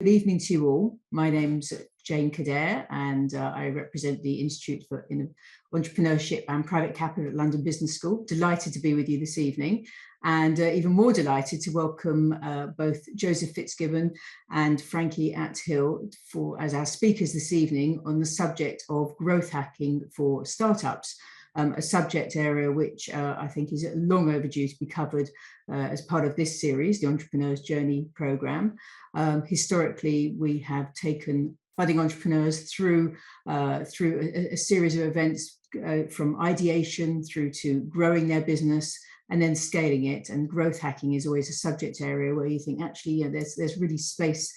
good evening to you all. My name's Jane Kader, and I represent the Institute for Entrepreneurship and Private Capital at London Business School. Delighted to be with you this evening, and even more delighted to welcome both Joseph Fitzgibbon and Franky Athill as our speakers this evening on the subject of growth hacking for startups. A subject area which I think is long overdue to be covered as part of this series, the Entrepreneur's Journey programme. Historically, we have taken budding entrepreneurs through a series of events from ideation through to growing their business and then scaling it. And growth hacking is always a subject area where you think, actually, there's really space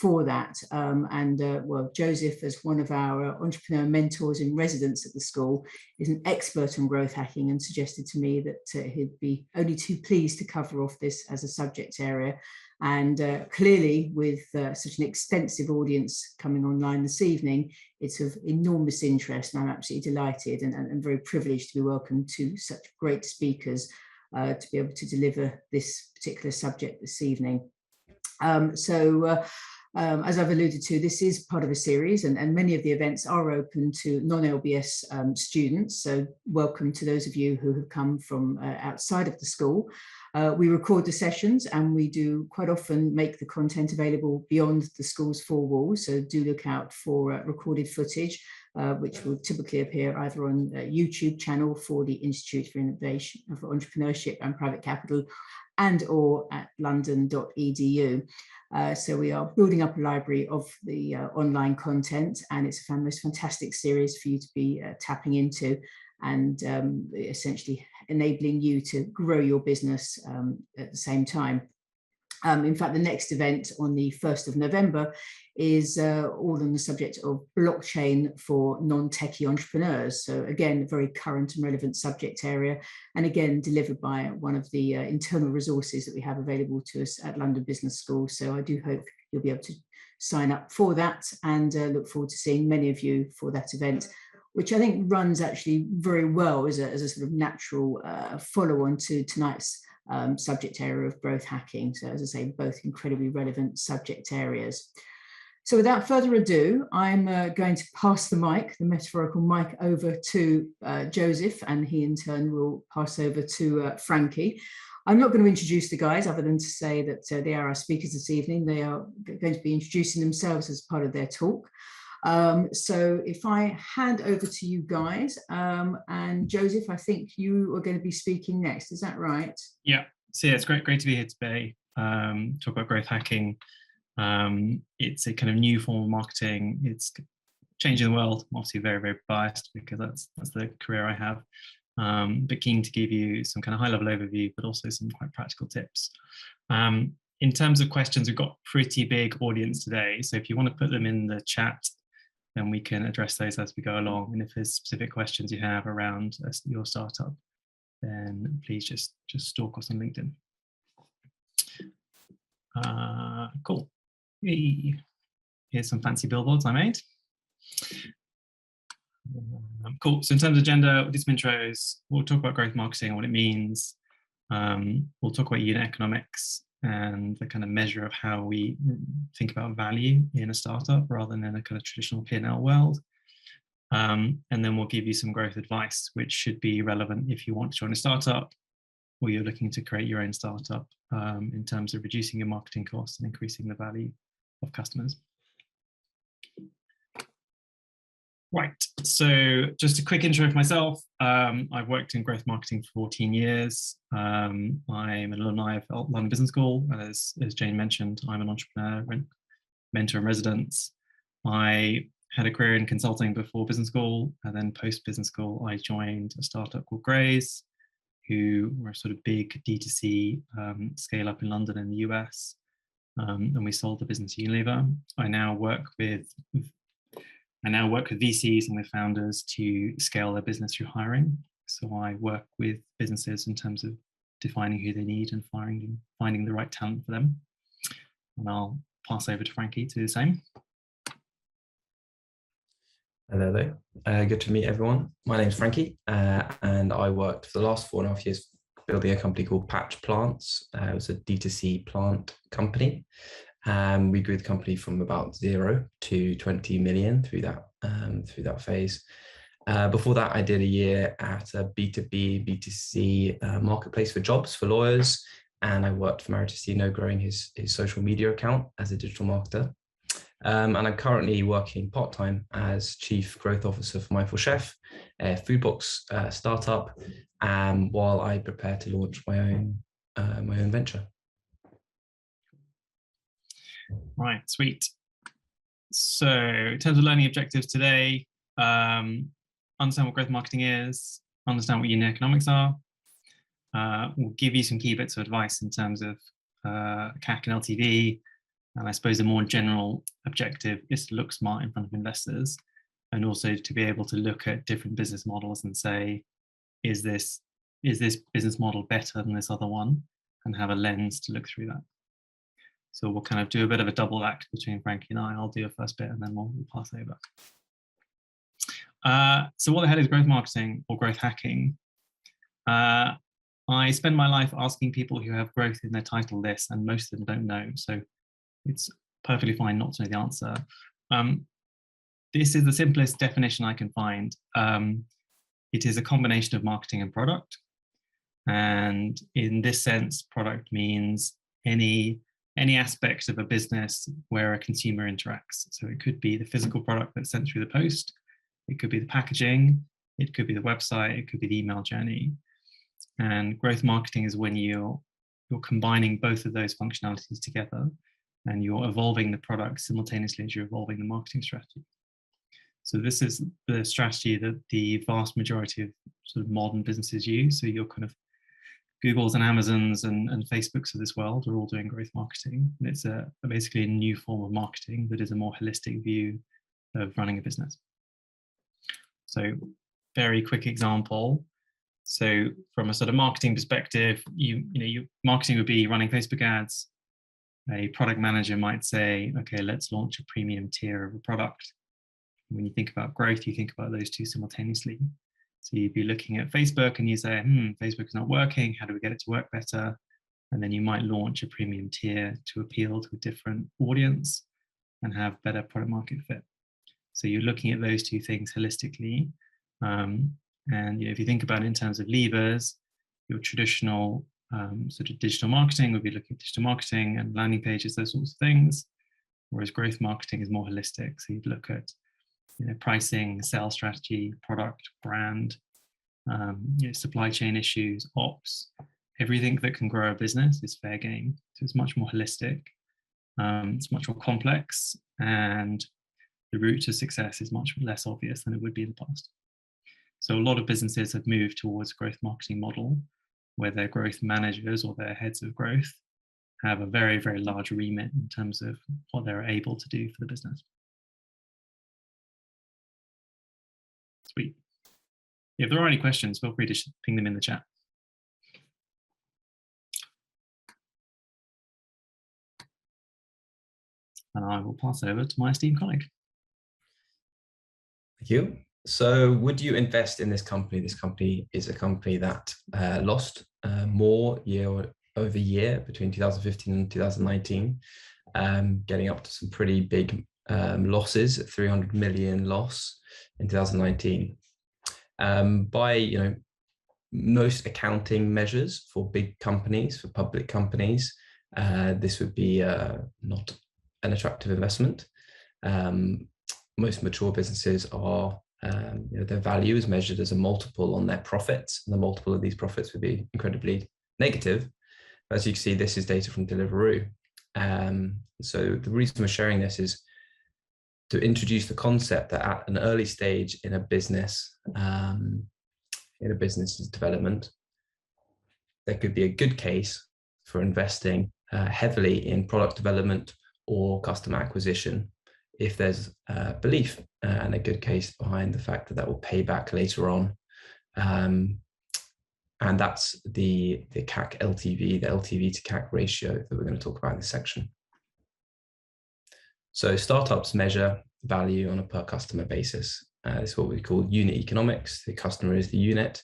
for that. Well, Joseph, as one of our entrepreneur mentors in residence at the school, is an expert on growth hacking and suggested to me that he'd be only too pleased to cover off this as a subject area. And clearly, with such an extensive audience coming online this evening, it's of enormous interest, and I'm absolutely delighted and very privileged to be welcomed to such great speakers to be able to deliver this particular subject this evening. As I've alluded to, this is part of a series, and many of the events are open to non-LBS students. So welcome to those of you who have come from outside of the school. We record the sessions, and we do quite often make the content available beyond the school's four walls. So do look out for recorded footage, which will typically appear either on a YouTube channel for the Institute for Innovation, for Entrepreneurship and Private Capital, and or at london.edu. So we are building up a library of the online content, and it's a most fantastic series for you to be tapping into and essentially enabling you to grow your business at the same time. In fact, the next event on the 1st of November is all on the subject of blockchain for non-techie entrepreneurs. So again, a very current and relevant subject area, and again, delivered by one of the internal resources that we have available to us at London Business School. So I do hope you'll be able to sign up for that, and look forward to seeing many of you for that event, which I think runs actually very well as a sort of natural follow-on to tonight's subject area of growth hacking. So as I say, both incredibly relevant subject areas. So without further ado, I'm going to pass the mic, the metaphorical mic, over to Joseph, and he in turn will pass over to Franky. I'm not going to introduce the guys other than to say that they are our speakers this evening. They are going to be introducing themselves as part of their talk. So if I hand over to you guys, and Joseph, I think you are going to be speaking next. Is that right? Yeah. So yeah, it's great to be here today. Talk about growth hacking. It's a kind of new form of marketing. It's changing the world. I'm obviously very, very biased because that's the career I have. But keen to give you some kind of high-level overview, but also some quite practical tips. In terms of questions, we've got a pretty big audience today. So if you want to put them in the chat, then we can address those as we go along. And if there's specific questions you have around your startup, then please just stalk us on LinkedIn. Cool. Here's some fancy billboards I made. Cool. So in terms of agenda, we'll do some intros. We'll talk about growth marketing and what it means. We'll talk about unit economics and the kind of measure of how we think about value in a startup rather than in a kind of traditional P&L world. And then we'll give you some growth advice, which should be relevant if you want to join a startup or you're looking to create your own startup, in terms of reducing your marketing costs and increasing the value of customers. Right, so just a quick intro of myself. I've worked in growth marketing for 14 years. I'm an alumni of London Business School. As Jane mentioned, I'm an entrepreneur, mentor in residence. I had a career in consulting before business school, and then post business school, I joined a startup called Graze, who were a sort of big D2C scale up in London and the US. And we sold the business to Unilever. I now work with VCs and with founders to scale their business through hiring. So I work with businesses in terms of defining who they need and finding the right talent for them. And I'll pass over to Franky to do the same. Hello there. Good to meet everyone. My name's Franky, and I worked for the last 4.5 years building a company called Patch Plants. It was a D2C plant company. We grew the company from about 0 to 20 million through that phase. Before that, I did a year at a B2B, B2C marketplace for jobs for lawyers. And I worked for Maritino growing his social media account as a digital marketer. And I'm currently working part-time as Chief Growth Officer for Mindful Chef, a food box startup, while I prepare to launch my own venture. Right, sweet. So in terms of learning objectives today, understand what growth marketing is, understand what unit economics are. We'll give you some key bits of advice in terms of CAC and LTV. And I suppose a more general objective is to look smart in front of investors, and also to be able to look at different business models and say, is this business model better than this other one? And have a lens to look through that. So we'll kind of do a bit of a double act between Franky and I. I'll do a first bit and then we'll pass over. So what the hell is growth marketing or growth hacking? I spend my life asking people who have growth in their title list, and most of them don't know. So it's perfectly fine not to know the answer. This is the simplest definition I can find. It is a combination of marketing and product. And in this sense, product means any aspect of a business where a consumer interacts. So it could be the physical product that's sent through the post. It could be the packaging. It could be the website. It could be the email journey. And growth marketing is when you're combining both of those functionalities together, and you're evolving the product simultaneously as you're evolving the marketing strategy. So this is the strategy that the vast majority of sort of modern businesses use. So you're kind of Googles and Amazons and Facebooks of this world are all doing growth marketing. And it's basically a new form of marketing that is a more holistic view of running a business. So very quick example. So from a sort of marketing perspective, your marketing would be running Facebook ads. A product manager might say, okay, let's launch a premium tier of a product. When you think about growth, you think about those two simultaneously. So you'd be looking at Facebook and you say, Facebook is not working. How do we get it to work better? And then you might launch a premium tier to appeal to a different audience and have better product market fit. So you're looking at those two things holistically. And if you think about it in terms of levers, your traditional sort of digital marketing would be looking at digital marketing and landing pages, those sorts of things. Whereas growth marketing is more holistic. So you'd look at pricing, sales strategy, product, brand, supply chain issues, ops, everything that can grow a business is fair game. So it's much more holistic. It's much more complex, and the route to success is much less obvious than it would be in the past. So a lot of businesses have moved towards growth marketing model, where their growth managers or their heads of growth have a very, very large remit in terms of what they're able to do for the business. Sweet. If there are any questions, feel free to ping them in the chat. And I will pass over to my esteemed colleague. Thank you. So would you invest in this company? This company is a company that lost more year over year between 2015 and 2019, getting up to some pretty big losses, 300 million loss in 2019. By most accounting measures for big companies, for public companies, this would be not an attractive investment. Most mature businesses are their value is measured as a multiple on their profits, and the multiple of these profits would be incredibly negative. As you can see, this is data from Deliveroo. So the reason we're sharing this is to introduce the concept that at an early stage in a business's development, there could be a good case for investing heavily in product development or customer acquisition if there's belief and a good case behind the fact that will pay back later on. And that's the CAC LTV, the LTV to CAC ratio that we're going to talk about in this section. So startups measure value on a per customer basis. This is what we call unit economics. The customer is the unit,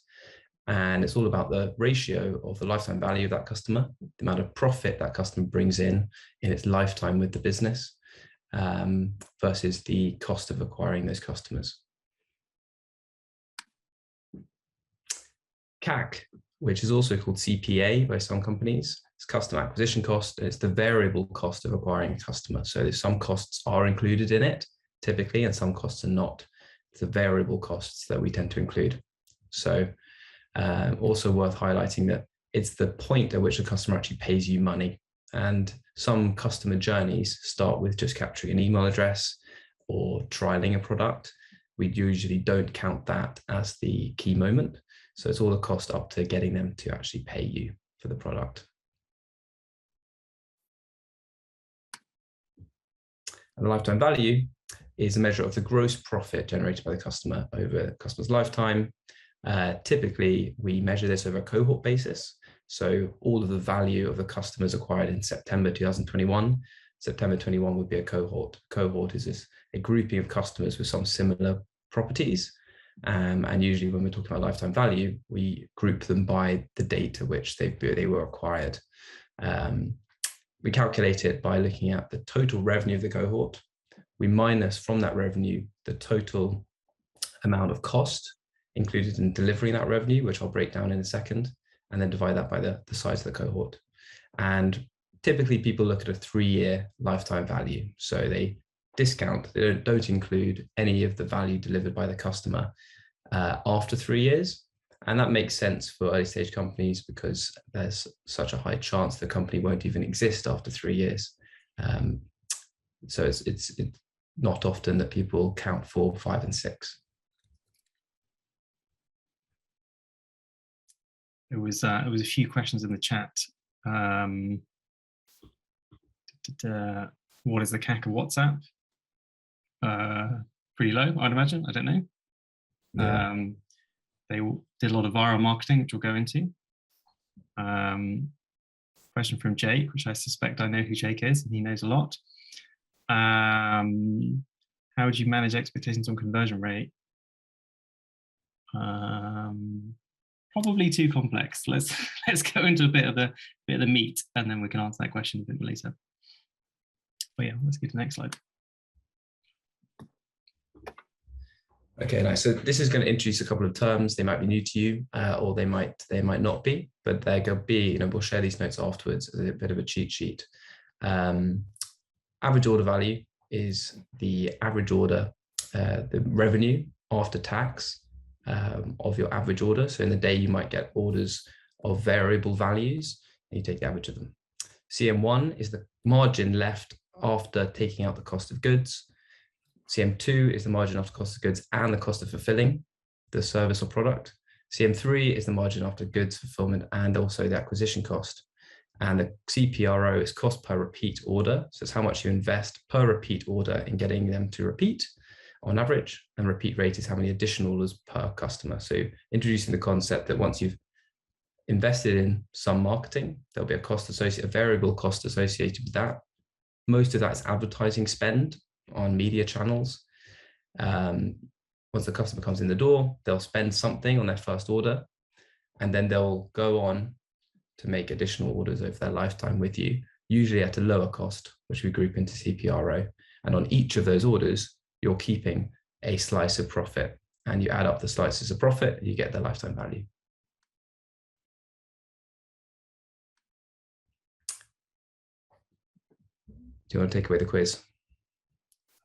And it's all about the ratio of the lifetime value of that customer, the amount of profit that customer brings in its lifetime with the business, versus the cost of acquiring those customers. CAC, which is also called CPA by some companies, it's customer acquisition cost. It's the variable cost of acquiring a customer. So some costs are included in it typically, and some costs are not. It's the variable costs that we tend to include. So also worth highlighting that it's the point at which a customer actually pays you money. And some customer journeys start with just capturing an email address or trialing a product. We usually don't count that as the key moment. So it's all the cost up to getting them to actually pay you for the product. And the lifetime value is a measure of the gross profit generated by the customer over the customer's lifetime. Typically, we measure this over a cohort basis. So all of the value of the customers acquired in September 2021, September 21 would be a cohort. Cohort is just a grouping of customers with some similar properties. And usually when we're talking about lifetime value, we group them by the date at which they were acquired. We calculate it by looking at the total revenue of the cohort. We minus from that revenue the total amount of cost included in delivering that revenue, which I'll break down in a second, and then divide that by the size of the cohort. And typically people look at a 3-year lifetime value. So they discount, they don't include any of the value delivered by the customer after 3 years. And that makes sense for early stage companies because there's such a high chance the company won't even exist after 3 years. So it's not often that people count 4, 5, and 6. There was a few questions in the chat. What is the CAC of WhatsApp? Pretty low, I'd imagine. I don't know. Yeah. They did a lot of viral marketing, which we'll go into. Question from Jake, which I suspect I know who Jake is, and he knows a lot. How would you manage expectations on conversion rate? Probably too complex. Let's go into a bit of the meat, and then we can answer that question a bit later. But yeah, let's get to the next slide. Okay, nice. So this is going to introduce a couple of terms. They might be new to you, or they might not be, but they're going to be, we'll share these notes afterwards as a bit of a cheat sheet. Average order value is the average order, the revenue after tax of your average order. So in the day, you might get orders of variable values, and you take the average of them. CM1 is the margin left after taking out the cost of goods. CM2 is the margin after cost of goods and the cost of fulfilling the service or product. CM3 is the margin after goods fulfillment and also the acquisition cost. And the CPRO is cost per repeat order. So it's how much you invest per repeat order in getting them to repeat on average. And repeat rate is how many additional orders per customer. So introducing the concept that once you've invested in some marketing, there'll be a variable cost associated with that. Most of that is advertising spend on media channels. Once the customer comes in the door, they'll spend something on their first order, and then they'll go on to make additional orders over their lifetime with you, usually at a lower cost, which we group into CPRO. And on each of those orders, you're keeping a slice of profit, and you add up the slices of profit, and you get the lifetime value. Do you want to take away the quiz?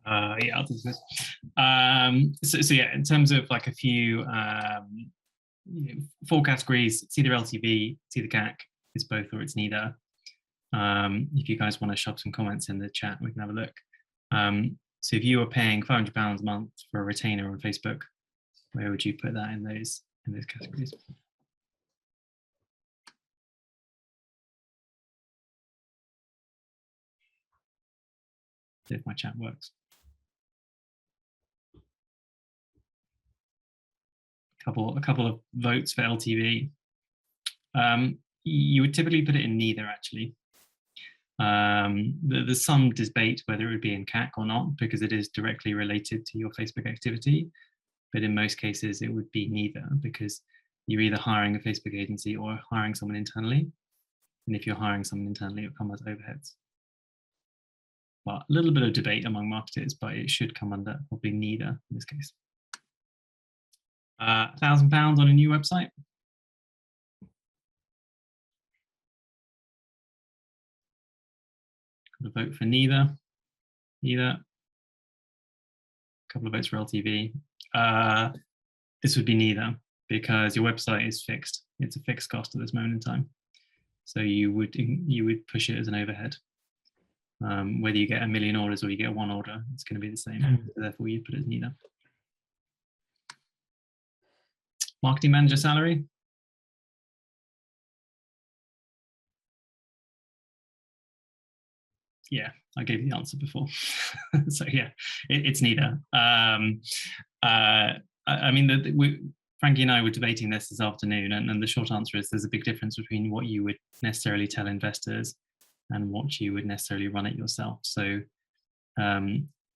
Yeah, I'll do this. So yeah, in terms of like a few 4 categories, it's either LTV, it's either CAC, it's both or it's neither. If you guys want to shove some comments in the chat, we can have a look. So if you were paying £500 a month for a retainer on Facebook, where would you put that in those categories? If my chat works. A couple of votes for LTV. You would typically put it in neither, actually. There's some debate whether it would be in CAC or not, because it is directly related to your Facebook activity. But in most cases, it would be neither, because you're either hiring a Facebook agency or hiring someone internally. And if you're hiring someone internally, it'll come as overheads. Well, a little bit of debate among marketers, but it should come under probably neither in this case. £1,000 on a new website. Got a vote for neither. A couple of votes for LTV. This would be neither, because your website is fixed. It's a fixed cost at this moment in time. So you would push it as an overhead. Whether you get 1 million orders or you get 1 order, it's going to be the same. So therefore, you put it as neither. Marketing manager salary. Yeah, I gave you the answer before. So yeah, it's neither. I mean, Franky and I were debating this afternoon, and the short answer is there's a big difference between what you would necessarily tell investors and what you would necessarily run it yourself. So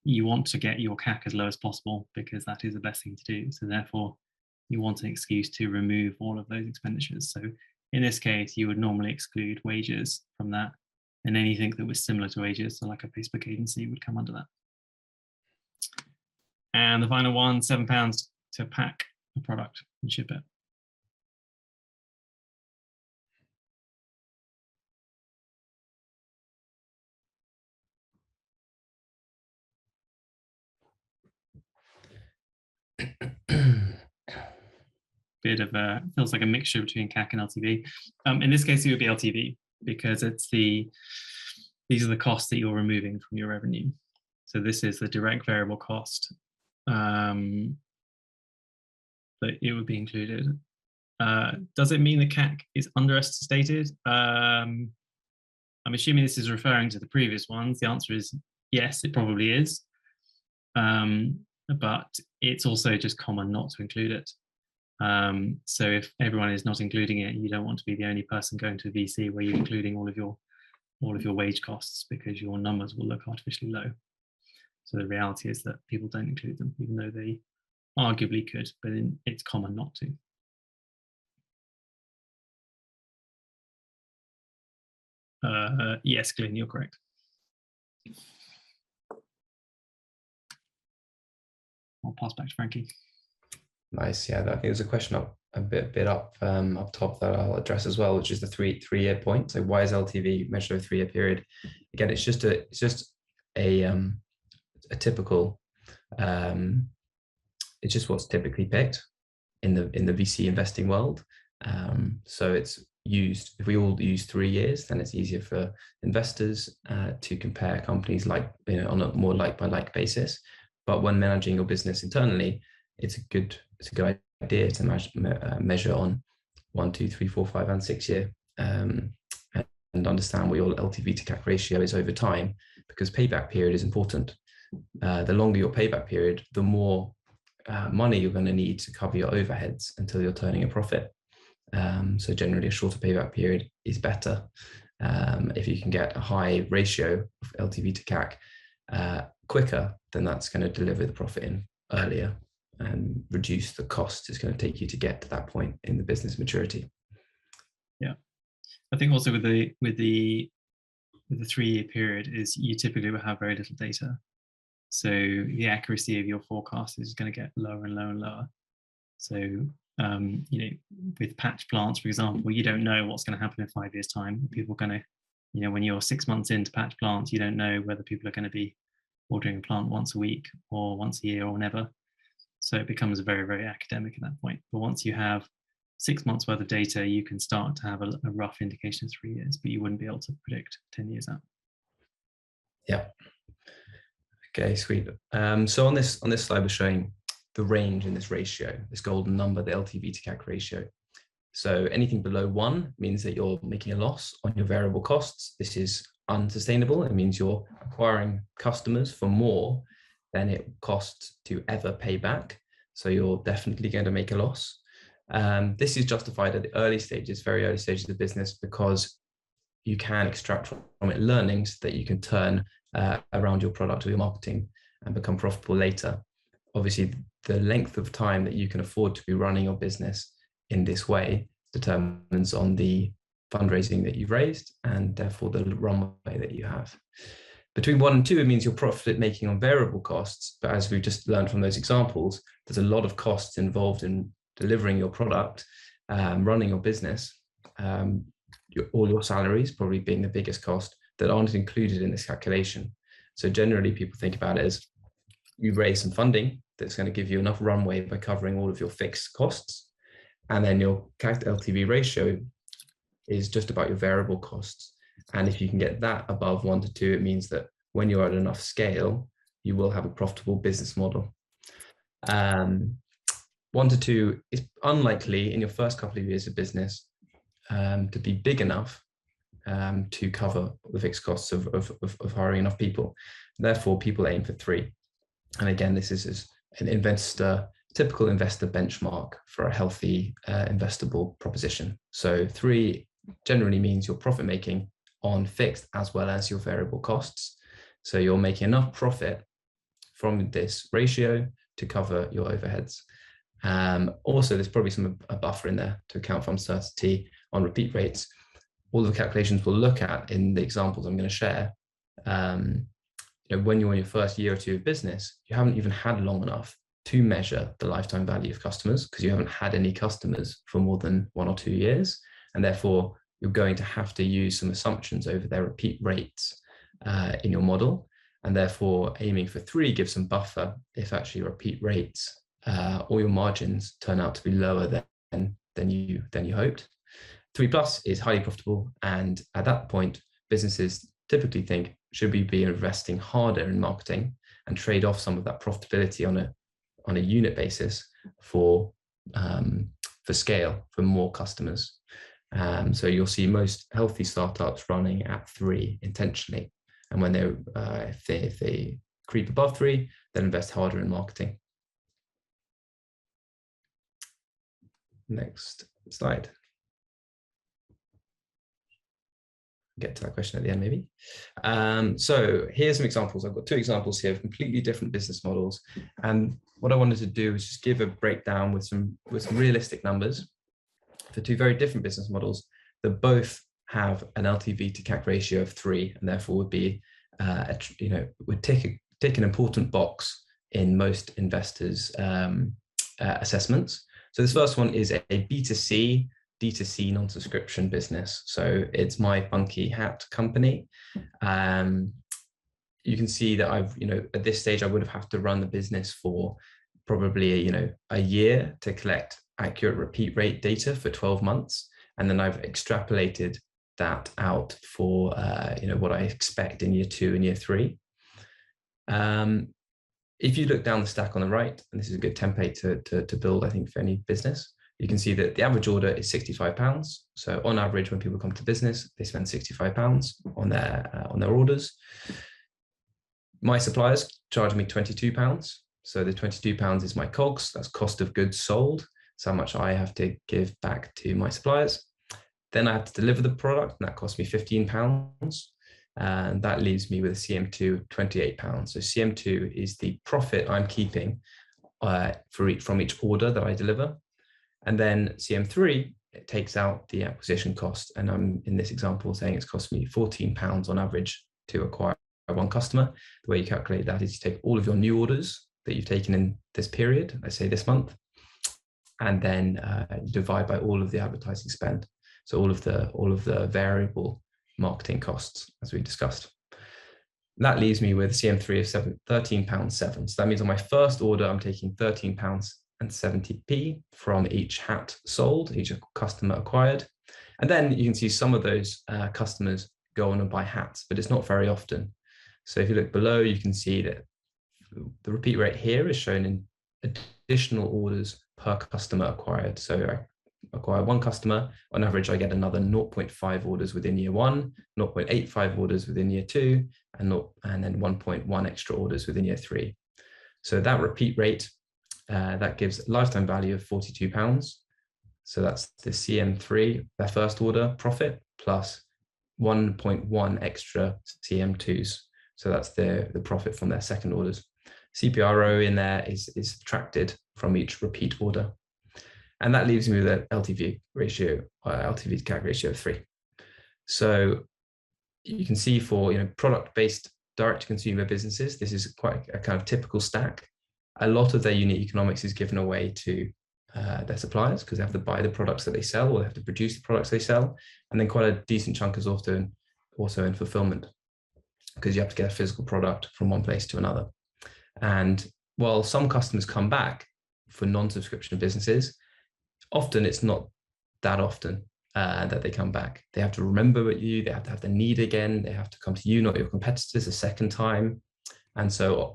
you want to get your CAC as low as possible, because that is the best thing to do. So therefore, you want an excuse to remove all of those expenditures. So in this case, you would normally exclude wages from that, and anything that was similar to wages, so like a Facebook agency, would come under that. And the final one, £7 to pack a product and ship it. Bit of a, feels like a mixture between CAC and LTV. In this case, it would be LTV, because these are the costs that you're removing from your revenue. So this is the direct variable cost that it would be included. Does it mean the CAC is underestimated? I'm assuming this is referring to the previous ones. The answer is yes, it probably is. But it's also just common not to include it. So if everyone is not including it, you don't want to be the only person going to a VC where you're including all of your wage costs, because your numbers will look artificially low. So the reality is that people don't include them, even though they arguably could, but it's common not to. Yes, Glyn, you're correct. I'll pass back to Franky. Nice. Yeah, I think there's a question up a bit up top that I'll address as well, which is the three-year point. So why is LTV measured over a 3-year period? Again, it's just a typical. It's just what's typically picked in the VC investing world. So it's used. If we all use 3 years, then it's easier for investors to compare companies on a more like-by-like basis. But when managing your business internally, it's a good idea to measure on 1, 2, 3, 4, 5, and 6 year, and understand what your LTV to CAC ratio is over time, because payback period is important. The longer your payback period, the more money you're going to need to cover your overheads until you're turning a profit. So generally, a shorter payback period is better. If you can get a high ratio of LTV to CAC quicker, then that's going to deliver the profit in earlier and reduce the cost it's going to take you to get to that point in the business maturity. Yeah, I think also with the 3-year period is you typically will have very little data, so the accuracy of your forecast is going to get lower and lower and lower. So with patch plants, for example, you don't know what's going to happen in 5 years' time. People are going to, when you're 6 months into patch plants, you don't know whether people are going to be ordering a plant once a week or once a year or never. So it becomes very, very academic at that point. But once you have 6 months worth of data, you can start to have a rough indication of 3 years, but you wouldn't be able to predict 10 years out. Yeah. Okay, sweet. So on this slide, we're showing the range in this ratio, this golden number, the LTV to CAC ratio. So anything below 1 means that you're making a loss on your variable costs. This is unsustainable. It means you're acquiring customers for more than it costs to ever pay back. So you're definitely going to make a loss. This is justified at the early stages, very early stages of the business, because you can extract from it learnings that you can turn around your product or your marketing and become profitable later. Obviously, the length of time that you can afford to be running your business in this way determines on the fundraising that you've raised and therefore the runway that you have. Between 1 and 2, it means you're profit making on variable costs. But as we've just learned from those examples, there's a lot of costs involved in delivering your product, running your business, all your salaries probably being the biggest cost that aren't included in this calculation. So generally people think about it as you raise some funding that's going to give you enough runway by covering all of your fixed costs. And then your CAC LTV ratio is just about your variable costs. And if you can get that above 1 to 2, it means that when you're at enough scale, you will have a profitable business model. 1 to 2 is unlikely in your first couple of years of business to be big enough to cover the fixed costs of hiring enough people. Therefore, people aim for 3. And again, this is an typical investor benchmark for a healthy investable proposition. So 3 generally means you're profit making on fixed as well as your variable costs. So you're making enough profit from this ratio to cover your overheads. Also, there's probably a buffer in there to account for uncertainty on repeat rates. All the calculations we'll look at in the examples I'm going to share, when you're in your first year or 2 of business, you haven't even had long enough to measure the lifetime value of customers because you haven't had any customers for more than 1 or 2 years. And therefore, you're going to have to use some assumptions over their repeat rates in your model. And therefore, aiming for 3 gives some buffer if actually repeat rates or your margins turn out to be lower than you hoped. 3+ is highly profitable. And at that point, businesses typically think, should we be investing harder in marketing and trade off some of that profitability on a unit basis for scale, for more customers? So you'll see most healthy startups running at 3 intentionally. And when if they creep above 3, then invest harder in marketing. Next slide. Get to that question at the end, maybe. So here's some examples. I've got 2 examples here of completely different business models. And what I wanted to do is just give a breakdown with some realistic numbers for 2 very different business models that both have an LTV to CAC ratio of 3, and therefore would be, would tick an important box in most investors' assessments. So this first one is a D2C non-subscription business. So it's my funky hat company. You can see that at this stage, I would have to run the business for probably, a year to collect accurate repeat rate data for 12 months. And then I've extrapolated that out for, what I expect in year 2 and year 3. If you look down the stack on the right, and this is a good template to build, I think, for any business, you can see that the average order is £65. So on average, when people come to business, they spend £65 on their orders. My suppliers charge me £22. So the £22 is my COGS, that's cost of goods sold. So how much I have to give back to my suppliers. Then I have to deliver the product, and that costs me £15. And that leaves me with a CM2 of £28. So CM2 is the profit I'm keeping from each order that I deliver. And then CM3, it takes out the acquisition cost. And I'm in this example saying it's cost me £14 on average to acquire 1 customer. The way you calculate that is you take all of your new orders that you've taken in this period, let's say this month, and then you divide by all of the advertising spend. So all of the variable marketing costs, as we discussed. That leaves me with a CM3 of £13.07. So that means on my first order, I'm taking £13.70 from each hat sold, each customer acquired. And then you can see some of those customers go on and buy hats, but it's not very often. So if you look below, you can see that the repeat rate here is shown in additional orders per customer acquired. So I acquire 1 customer, on average, I get another 0.5 orders within year 1, 0.85 orders within year 2, and then 1.1 extra orders within year 3. So that repeat rate, that gives a lifetime value of £42. So that's the CM3, their first order profit, plus 1.1 extra CM2s. So that's the profit from their second orders. CPRO in there is subtracted from each repeat order. And that leaves me with an LTV ratio, LTV to CAC ratio of 3. So you can see for product-based direct-to-consumer businesses, this is quite a kind of typical stack. A lot of their unit economics is given away to their suppliers because they have to buy the products that they sell, or they have to produce the products they sell. And then quite a decent chunk is often also in fulfillment, because you have to get a physical product from one place to another. And while some customers come back for non-subscription businesses, often it's not that often that they come back. They have to remember you, they have to have the need again, they have to come to you, not your competitors, a second time. And so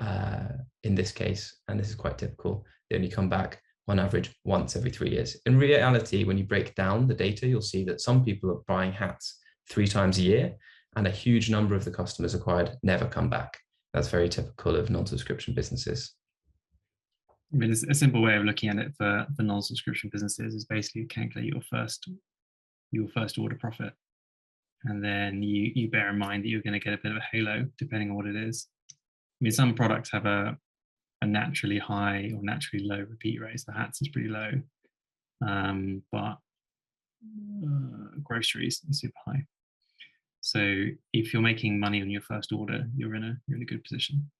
in this case, and this is quite typical, they only come back on average once every 3 years. In reality, when you break down the data, you'll see that some people are buying hats 3 times a year, and a huge number of the customers acquired never come back. That's very typical of non-subscription businesses. I mean, a simple way of looking at it for non-subscription businesses is basically calculate your first order profit, and then you bear in mind that you're going to get a bit of a halo depending on what it is. I mean, some products have a naturally high or naturally low repeat rate. So hats is pretty low, but groceries is super high. So if you're making money on your first order, you're in a good position.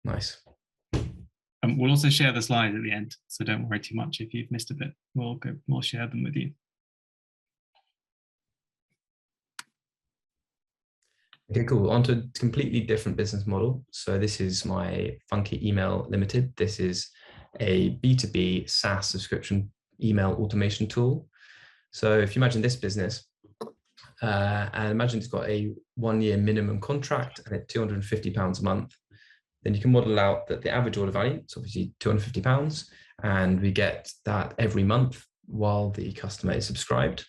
Nice. We'll also share the slides at the end, so don't worry too much if you've missed a bit. We'll share them with you. Okay, cool. On to a completely different business model. So this is my Franky Email Limited. This is a B2B SaaS subscription email automation tool. So if you imagine this business, and imagine it's got a 1-year minimum contract and it's £250 a month, then you can model out that the average order value is obviously £250, and we get that every month while the customer is subscribed.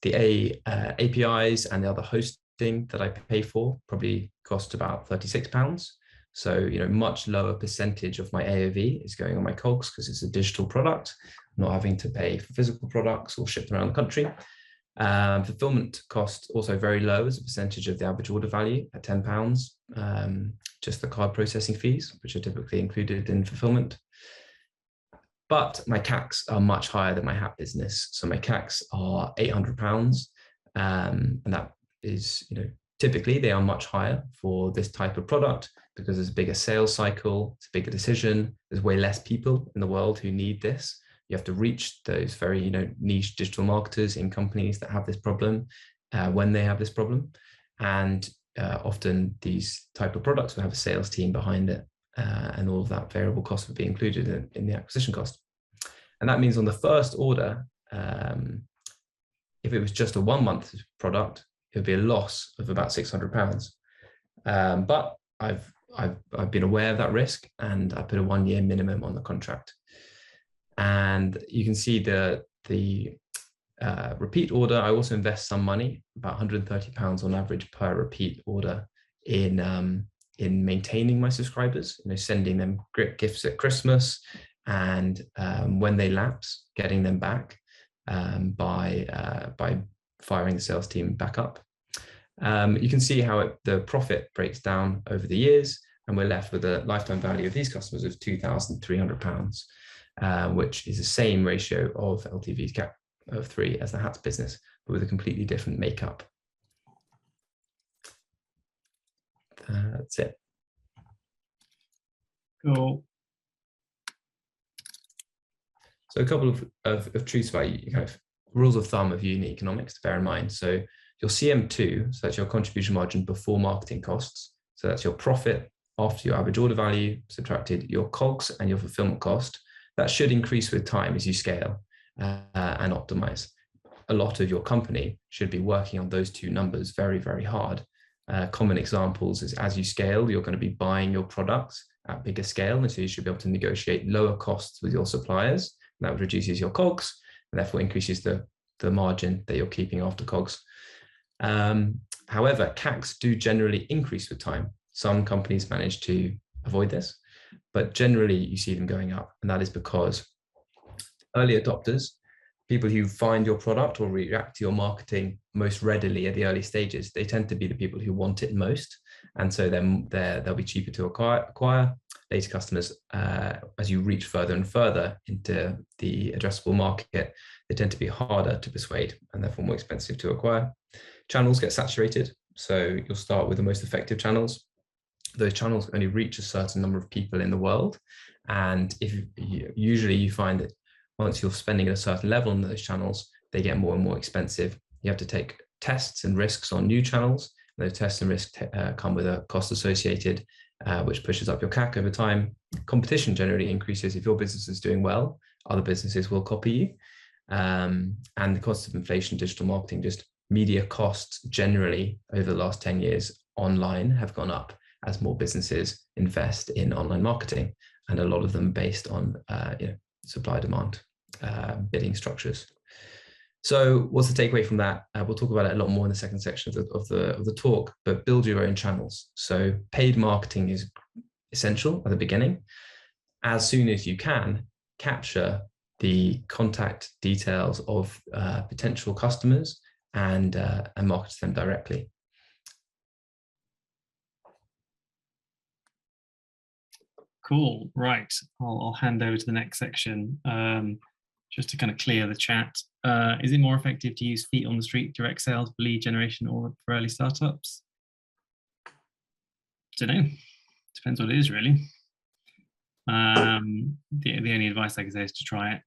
The APIs and the other hosting that I pay for probably cost about £36. So, much lower percentage of my AOV is going on my COGS because it's a digital product, not having to pay for physical products or shipped around the country. Fulfillment cost also very low as a percentage of the average order value at £10. Just the card processing fees, which are typically included in fulfillment. But my CACs are much higher than my hat business. So my CACs are £800, and that is, typically they are much higher for this type of product because there's a bigger sales cycle, it's a bigger decision. There's way less people in the world who need this. You have to reach those very, niche digital marketers in companies that have this problem when they have this problem. And often these type of products will have a sales team behind it, and all of that variable cost would be included in the acquisition cost. And that means on the first order, if it was just a 1-month product, it would be a loss of about £600. But I've been aware of that risk, and I put a 1-year minimum on the contract. And you can see the repeat order. I also invest some money, about £130 on average per repeat order, in maintaining my subscribers, sending them great gifts at Christmas, and when they lapse, getting them back by firing the sales team back up. You can see how the profit breaks down over the years, and we're left with a lifetime value of these customers of £2,300, which is the same ratio of LTV to CAC of 3 as the hats business, but with a completely different makeup. That's it. Cool. So a couple of truths about kind of rules of thumb of unit economics to bear in mind. So your CM2, so that's your contribution margin before marketing costs. So that's your profit after your average order value, subtracted your COGS and your fulfillment cost. That should increase with time as you scale and optimize. A lot of your company should be working on those two numbers very, very hard. Common examples is as you scale, you're going to be buying your products at bigger scale. And so you should be able to negotiate lower costs with your suppliers. That reduces your COGS and therefore increases the margin that you're keeping after COGS. However, CACs do generally increase with time. Some companies manage to avoid this, but generally you see them going up. And that is because early adopters, people who find your product or react to your marketing most readily at the early stages, they tend to be the people who want it most. And so then they'll be cheaper to acquire. later customers, as you reach further and further into the addressable market, they tend to be harder to persuade and therefore more expensive to acquire. Channels get saturated. So you'll start with the most effective channels. Those channels only reach a certain number of people in the world. And usually you find that once you're spending at a certain level on those channels, they get more and more expensive. You have to take tests and risks on new channels. Those tests and risks come with a cost associated, which pushes up your CAC over time. Competition generally increases. If your business is doing well, other businesses will copy you. And the cost of inflation, digital marketing, just media costs generally over the last 10 years online have gone up as more businesses invest in online marketing, and a lot of them based on supply demand bidding structures. So what's the takeaway from that? We'll talk about it a lot more in the second section of the talk, but build your own channels. So paid marketing is essential at the beginning. As soon as you can, capture the contact details of potential customers and market to them directly. Cool, right. I'll hand over to the next section just to kind of clear the chat. Is it more effective to use feet on the street, direct sales, lead generation, or for early startups? Don't know. Depends what it is, really. The only advice I can say is to try it.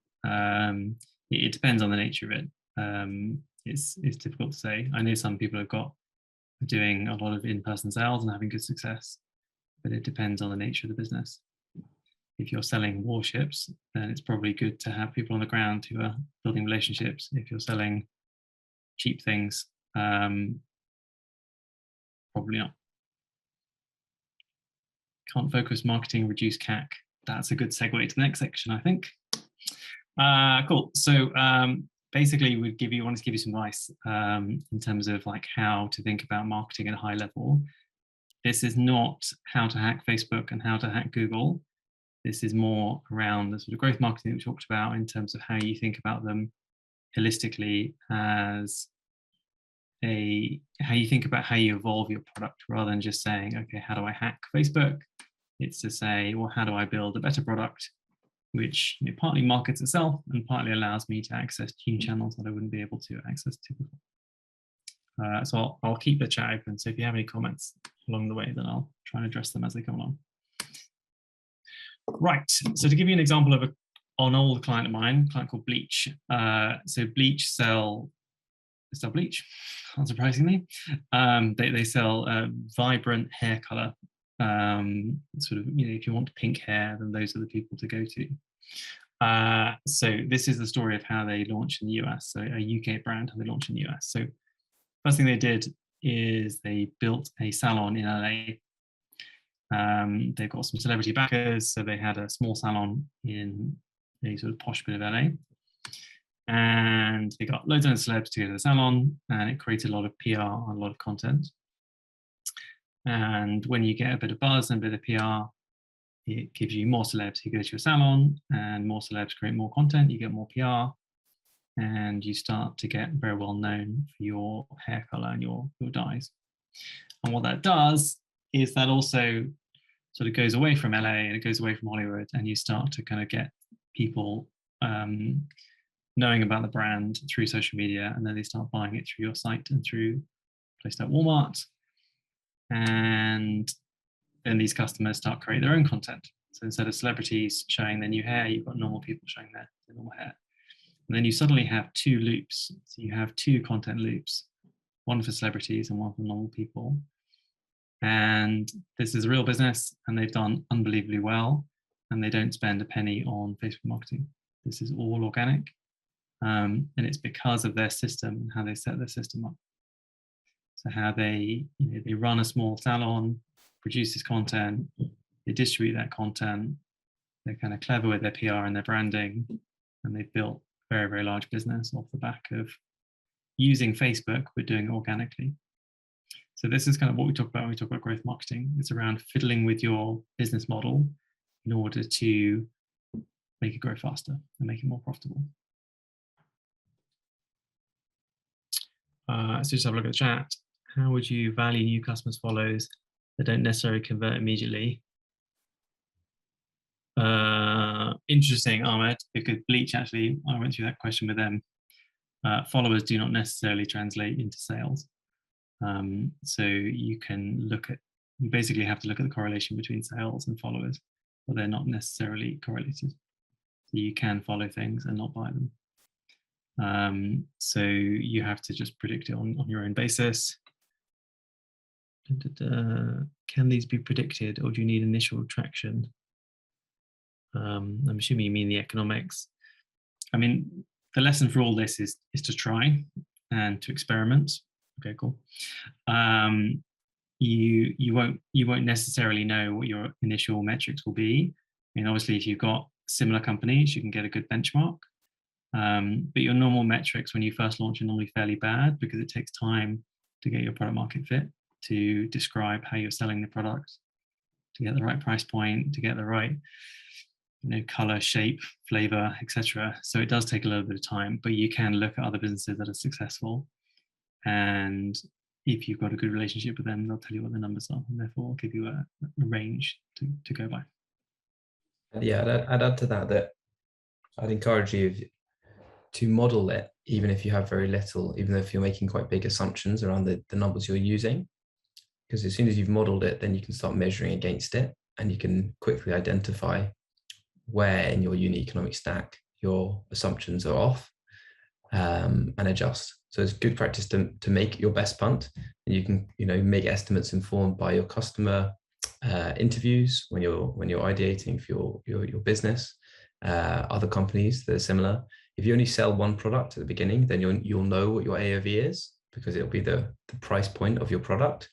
It depends on the nature of it. It's difficult to say. I know some people are doing a lot of in-person sales and having good success, but it depends on the nature of the business. If you're selling warships, then it's probably good to have people on the ground who are building relationships. If you're selling cheap things, probably not. Can't focus marketing, reduce CAC. That's a good segue to the next section, I think. Cool. So basically, wanted to give you some advice in terms of like how to think about marketing at a high level. This is not how to hack Facebook and how to hack Google. This is more around the sort of growth marketing that we talked about in terms of how you think about them holistically as how you think about how you evolve your product rather than just saying, okay, how do I hack Facebook? It's to say, well, how do I build a better product which partly markets itself and partly allows me to access new channels that I wouldn't be able to access to before. So I'll keep the chat open. So if you have any comments along the way, then I'll try and address them as they come along. Right, so to give you an example of an old client of mine, a client called Bleach. So Bleach sell bleach, unsurprisingly. They sell vibrant hair color. Sort of, if you want pink hair, then those are the people to go to. So this is the story of how they launched in the US. So a UK brand, how they launched in the US. So first thing they did is they built a salon in LA. They've got some celebrity backers, so they had a small salon in a sort of posh bit of LA. And they got loads of celebs to go to the salon, and it created a lot of PR and a lot of content. And when you get a bit of buzz and a bit of PR, it gives you more celebs who go to your salon, and more celebs create more content, you get more PR, and you start to get very well known for your hair color and your dyes. And what that does is that also sort of goes away from LA and it goes away from Hollywood, and you start to kind of get people knowing about the brand through social media, and then they start buying it through your site and through a place like Walmart. And then these customers start creating their own content. So instead of celebrities showing their new hair, you've got normal people showing their normal hair. And then you suddenly have two loops. So you have two content loops, one for celebrities and one for normal people. And this is a real business, and they've done unbelievably well, and they don't spend a penny on Facebook marketing. This is all organic, and it's because of their system and how they set their system up. So how they run a small salon, produce this content, they distribute that content, they're kind of clever with their PR and their branding, and they've built a very, very large business off the back of using Facebook, but doing it organically. So this is kind of what we talk about when we talk about growth marketing. It's around fiddling with your business model in order to make it grow faster and make it more profitable. So just have a look at the chat. How would you value new customers follows that don't necessarily convert immediately? Interesting, Ahmed, because Bleach, actually, I went through that question with them. Followers do not necessarily translate into sales. So you basically have to look at the correlation between sales and followers, but they're not necessarily correlated. So you can follow things and not buy them. So you have to just predict it on your own basis. Can these be predicted, or do you need initial traction? I'm assuming you mean the economics. I mean, the lesson for all this is to try and to experiment. Okay, cool. You won't necessarily know what your initial metrics will be. I mean, obviously, if you've got similar companies, you can get a good benchmark. But your normal metrics when you first launch are normally fairly bad, because it takes time to get your product market fit, to describe how you're selling the product, to get the right price point, to get the right color, shape, flavor, etc. So it does take a little bit of time, but you can look at other businesses that are successful, and if you've got a good relationship with them, they'll tell you what the numbers are, and therefore give you a range to go by. Yeah, I'd add to that I'd encourage you to model it, even if you have very little, even if you're making quite big assumptions around the numbers you're using, because as soon as you've modeled it, then you can start measuring against it, and you can quickly identify where in your unit economic stack your assumptions are off, and adjust. So it's good practice to make your best punt, and you can make estimates informed by your customer interviews when you're ideating for your business, other companies that are similar. If you only sell one product at the beginning, then you'll know what your AOV is, because it'll be the price point of your product.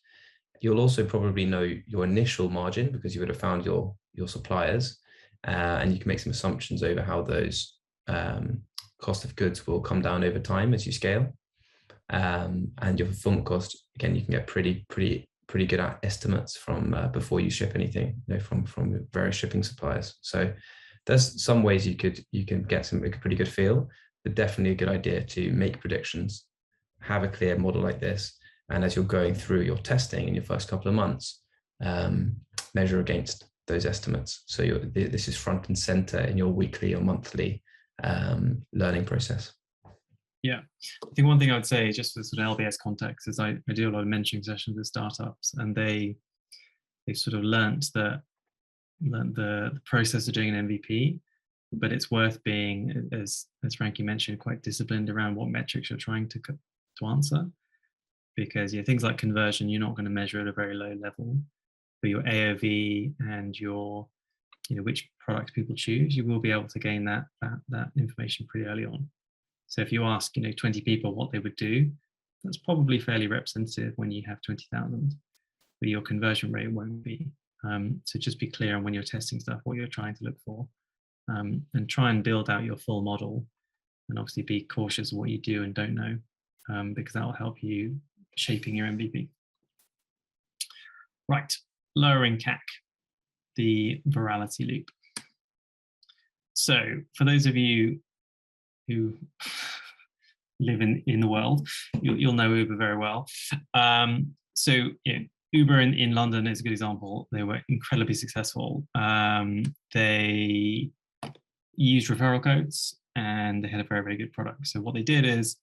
You'll also probably know your initial margin, because you would have found your suppliers, and you can make some assumptions over how those cost of goods will come down over time as you scale. And your fulfillment cost, again, you can get pretty good at estimates from before you ship anything, from various shipping suppliers. So there's some ways you can get a pretty good feel, but definitely a good idea to make predictions, have a clear model like this, and as you're going through your testing in your first couple of months, measure against those estimates. So this is front and center in your weekly or monthly learning process. Yeah, I think one thing I would say, just for sort of LBS context, is I do a lot of mentoring sessions with startups, and they sort of learnt the process of doing an MVP, but it's worth being, as Franky mentioned, quite disciplined around what metrics you're trying to answer, because things like conversion you're not going to measure at a very low level, but your AOV and your which product people choose, you will be able to gain that information pretty early on. So if you ask 20 people what they would do, that's probably fairly representative when you have 20,000, but your conversion rate won't be. So just be clear on when you're testing stuff what you're trying to look for, and try and build out your full model, and obviously be cautious of what you do and don't know, because that will help you shaping your MVP. Right, lowering CAC, the virality loop. So for those of you who live in the world, you'll know Uber very well. So Uber in London is a good example. They were incredibly successful. They used referral codes, and they had a very, very good product. So what they did is,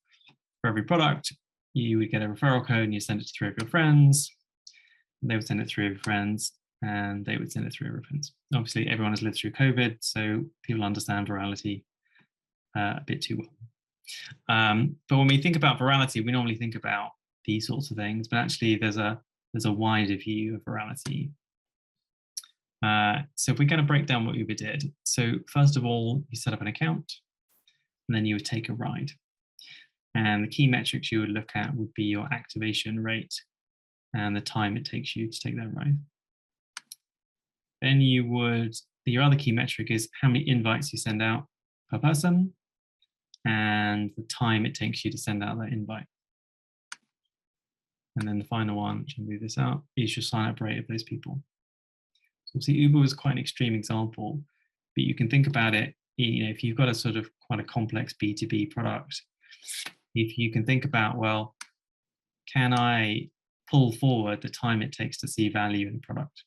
for every product, you would get a referral code, and you send it to 3 of your friends. And they would send it to 3 of your friends, and they would send it to 3 of your friends. Obviously, everyone has lived through COVID, so people understand virality a bit too well. But when we think about virality, we normally think about these sorts of things, but actually there's a wider view of virality. So if we're going to break down what Uber did, so first of all, you set up an account, and then you would take a ride. And the key metrics you would look at would be your activation rate and the time it takes you to take that ride. Then your other key metric is how many invites you send out per person, and the time it takes you to send out that invite. And then the final one, which I'll move this out, is your sign-up rate of those people. So obviously Uber was quite an extreme example, but you can think about it, if you've got a sort of quite a complex B2B product, if you can think about, well, can I pull forward the time it takes to see value in the product?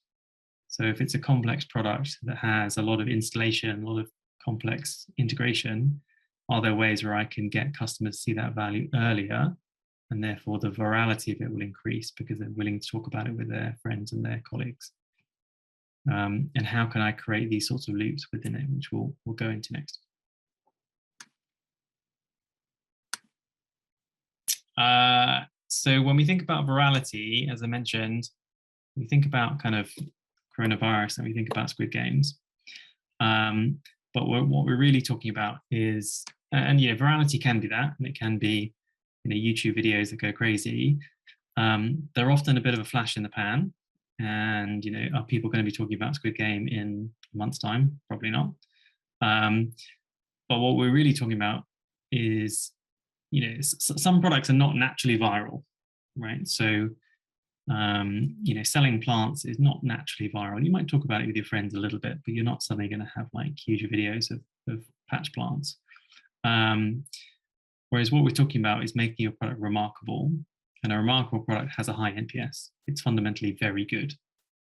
So if it's a complex product that has a lot of installation, a lot of complex integration, are there ways where I can get customers to see that value earlier, and therefore the virality of it will increase because they're willing to talk about it with their friends and their colleagues? And how can I create these sorts of loops within it, which we'll go into next. So when we think about virality, as I mentioned, we think about kind of coronavirus and we think about Squid Games. But what we're really talking about is, and yeah, virality can be that, and it can be, you know, YouTube videos that go crazy. They're often a bit of a flash in the pan, and, you know, are people going to be talking about Squid Game in a month's time? Probably not. But what we're really talking about is, you know, some products are not naturally viral, right? So, you know, selling plants is not naturally viral. You might talk about it with your friends a little bit, but you're not suddenly going to have like huge videos of patch plants. Whereas what we're talking about is making your product remarkable, and a remarkable product has a high NPS. It's fundamentally very good.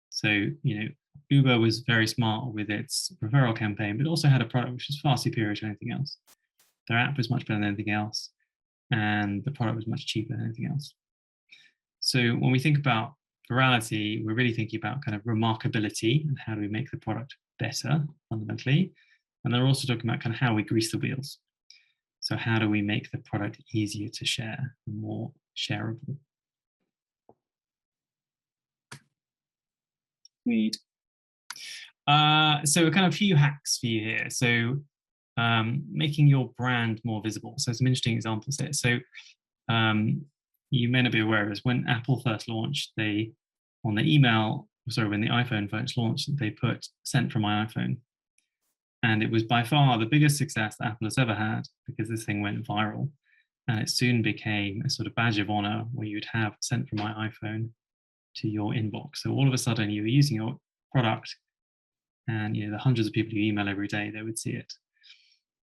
So, you know, Uber was very smart with its referral campaign, but also had a product which was far superior to anything else. Their app was much better than anything else, and the product was much cheaper than anything else. So when we think about virality, we're really thinking about kind of remarkability and how do we make the product better fundamentally. And they're also talking about kind of how we grease the wheels. So how do we make the product easier to share and more shareable? Sweet. So a kind of few hacks for you here. So making your brand more visible. So some interesting examples here. So you may not be aware of this. When Apple first launched, when the iPhone first launched, they put "sent from my iPhone." And it was by far the biggest success that Apple has ever had, because this thing went viral. And it soon became a sort of badge of honor where you'd have "sent from my iPhone" to your inbox. So all of a sudden you were using your product, and, you know, the hundreds of people you email every day, they would see it.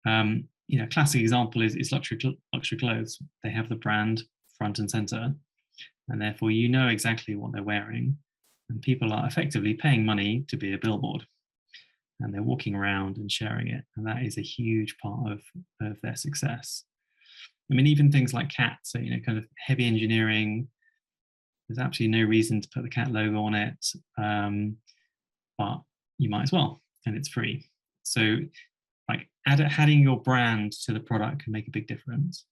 You know, classic example is luxury clothes. They have the brand front and center, and therefore you know exactly what they're wearing, and people are effectively paying money to be a billboard, and they're walking around and sharing it, and that is a huge part of their success. I mean, even things like cats, so, you know, kind of heavy engineering, there's absolutely no reason to put the cat logo on it, but you might as well, and it's free. So like adding your brand to the product can make a big difference.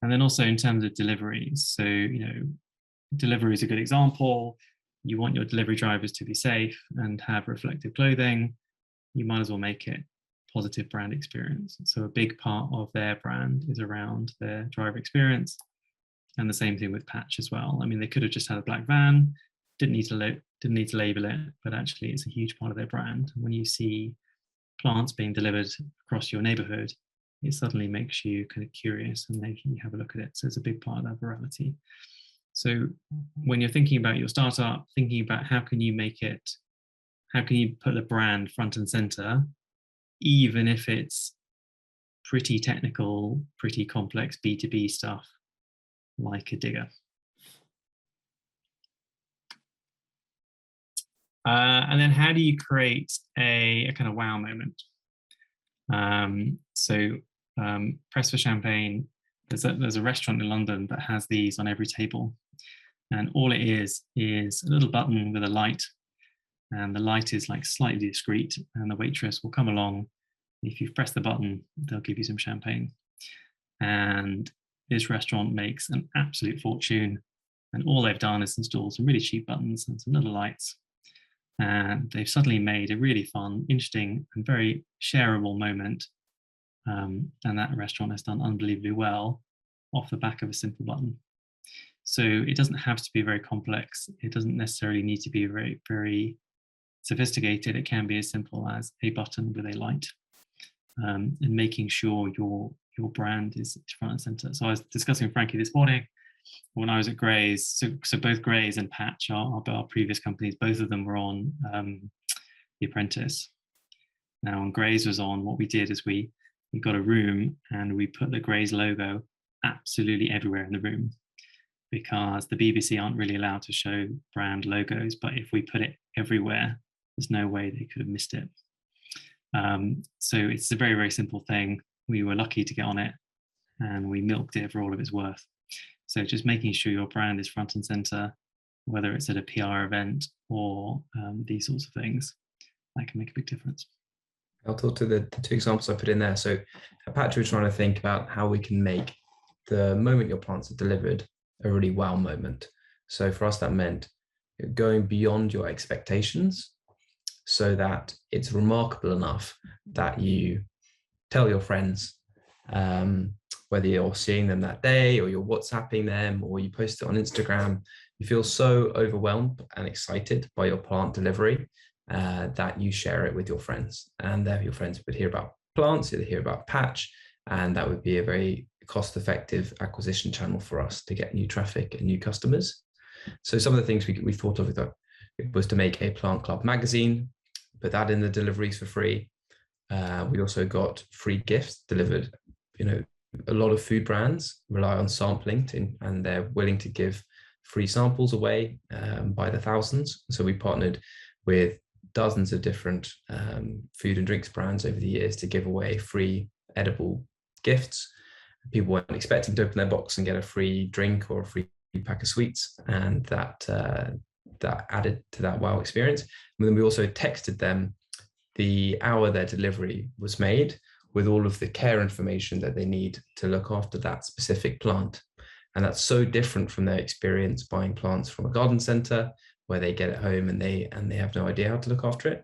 And then also in terms of deliveries, so, you know, delivery is a good example. You want your delivery drivers to be safe and have reflective clothing. You might as well make it positive brand experience. So a big part of their brand is around their driver experience, and the same thing with patch as well. I mean, they could have just had a black van, didn't need to label it, but actually it's a huge part of their brand. When you see plants being delivered across your neighborhood, it suddenly makes you kind of curious and making you have a look at it. So it's a big part of that virality. So when you're thinking about your startup, thinking about how can you put the brand front and center, even if it's pretty technical, pretty complex B2B stuff like a digger. And then how do you create a kind of wow moment? Press for champagne. There's a restaurant in London that has these on every table, and all it is a little button with a light, and the light is like slightly discreet, and the waitress will come along. If you press the button, they'll give you some champagne. And this restaurant makes an absolute fortune, and all they've done is install some really cheap buttons and some little lights, and they've suddenly made a really fun, interesting, and very shareable moment. And that restaurant has done unbelievably well off the back of a simple button. So it doesn't have to be very complex. It doesn't necessarily need to be very, very sophisticated. It can be as simple as a button with a light, and making sure your brand is front and center. So I was discussing with Franky this morning when I was at Grays. So both Grays and Patch, our previous companies, both of them were on The Apprentice. Now, on Grays was on, what we did is we got a room and we put the Grays logo absolutely everywhere in the room, because the BBC aren't really allowed to show brand logos, but if we put it everywhere, There's no way they could have missed it. So it's a very, very simple thing. We were lucky to get on it, and we milked it for all of its worth. So just making sure your brand is front and center, whether it's at a PR event or these sorts of things, that can make a big difference. I'll talk to the two examples I put in there. So at Patch, we're trying to think about how we can make the moment your plants are delivered a really wow moment. So for us, that meant going beyond your expectations so that it's remarkable enough that you tell your friends, whether you're seeing them that day or you're WhatsApping them or you post it on Instagram, you feel so overwhelmed and excited by your plant delivery that you share it with your friends, and your friends would hear about plants, they'd hear about Patch, and that would be a very cost-effective acquisition channel for us to get new traffic and new customers. So some of the things we thought of was to make a plant club magazine, put that in the deliveries for free. We also got free gifts delivered. You know, a lot of food brands rely on sampling and they're willing to give free samples away by the thousands. So we partnered with dozens of different food and drinks brands over the years to give away free edible gifts. People weren't expecting to open their box and get a free drink or a free pack of sweets, and that added to that wow experience. And then we also texted them the hour their delivery was made with all of the care information that they need to look after that specific plant. And that's so different from their experience buying plants from a garden center where they get it home and they have no idea how to look after it.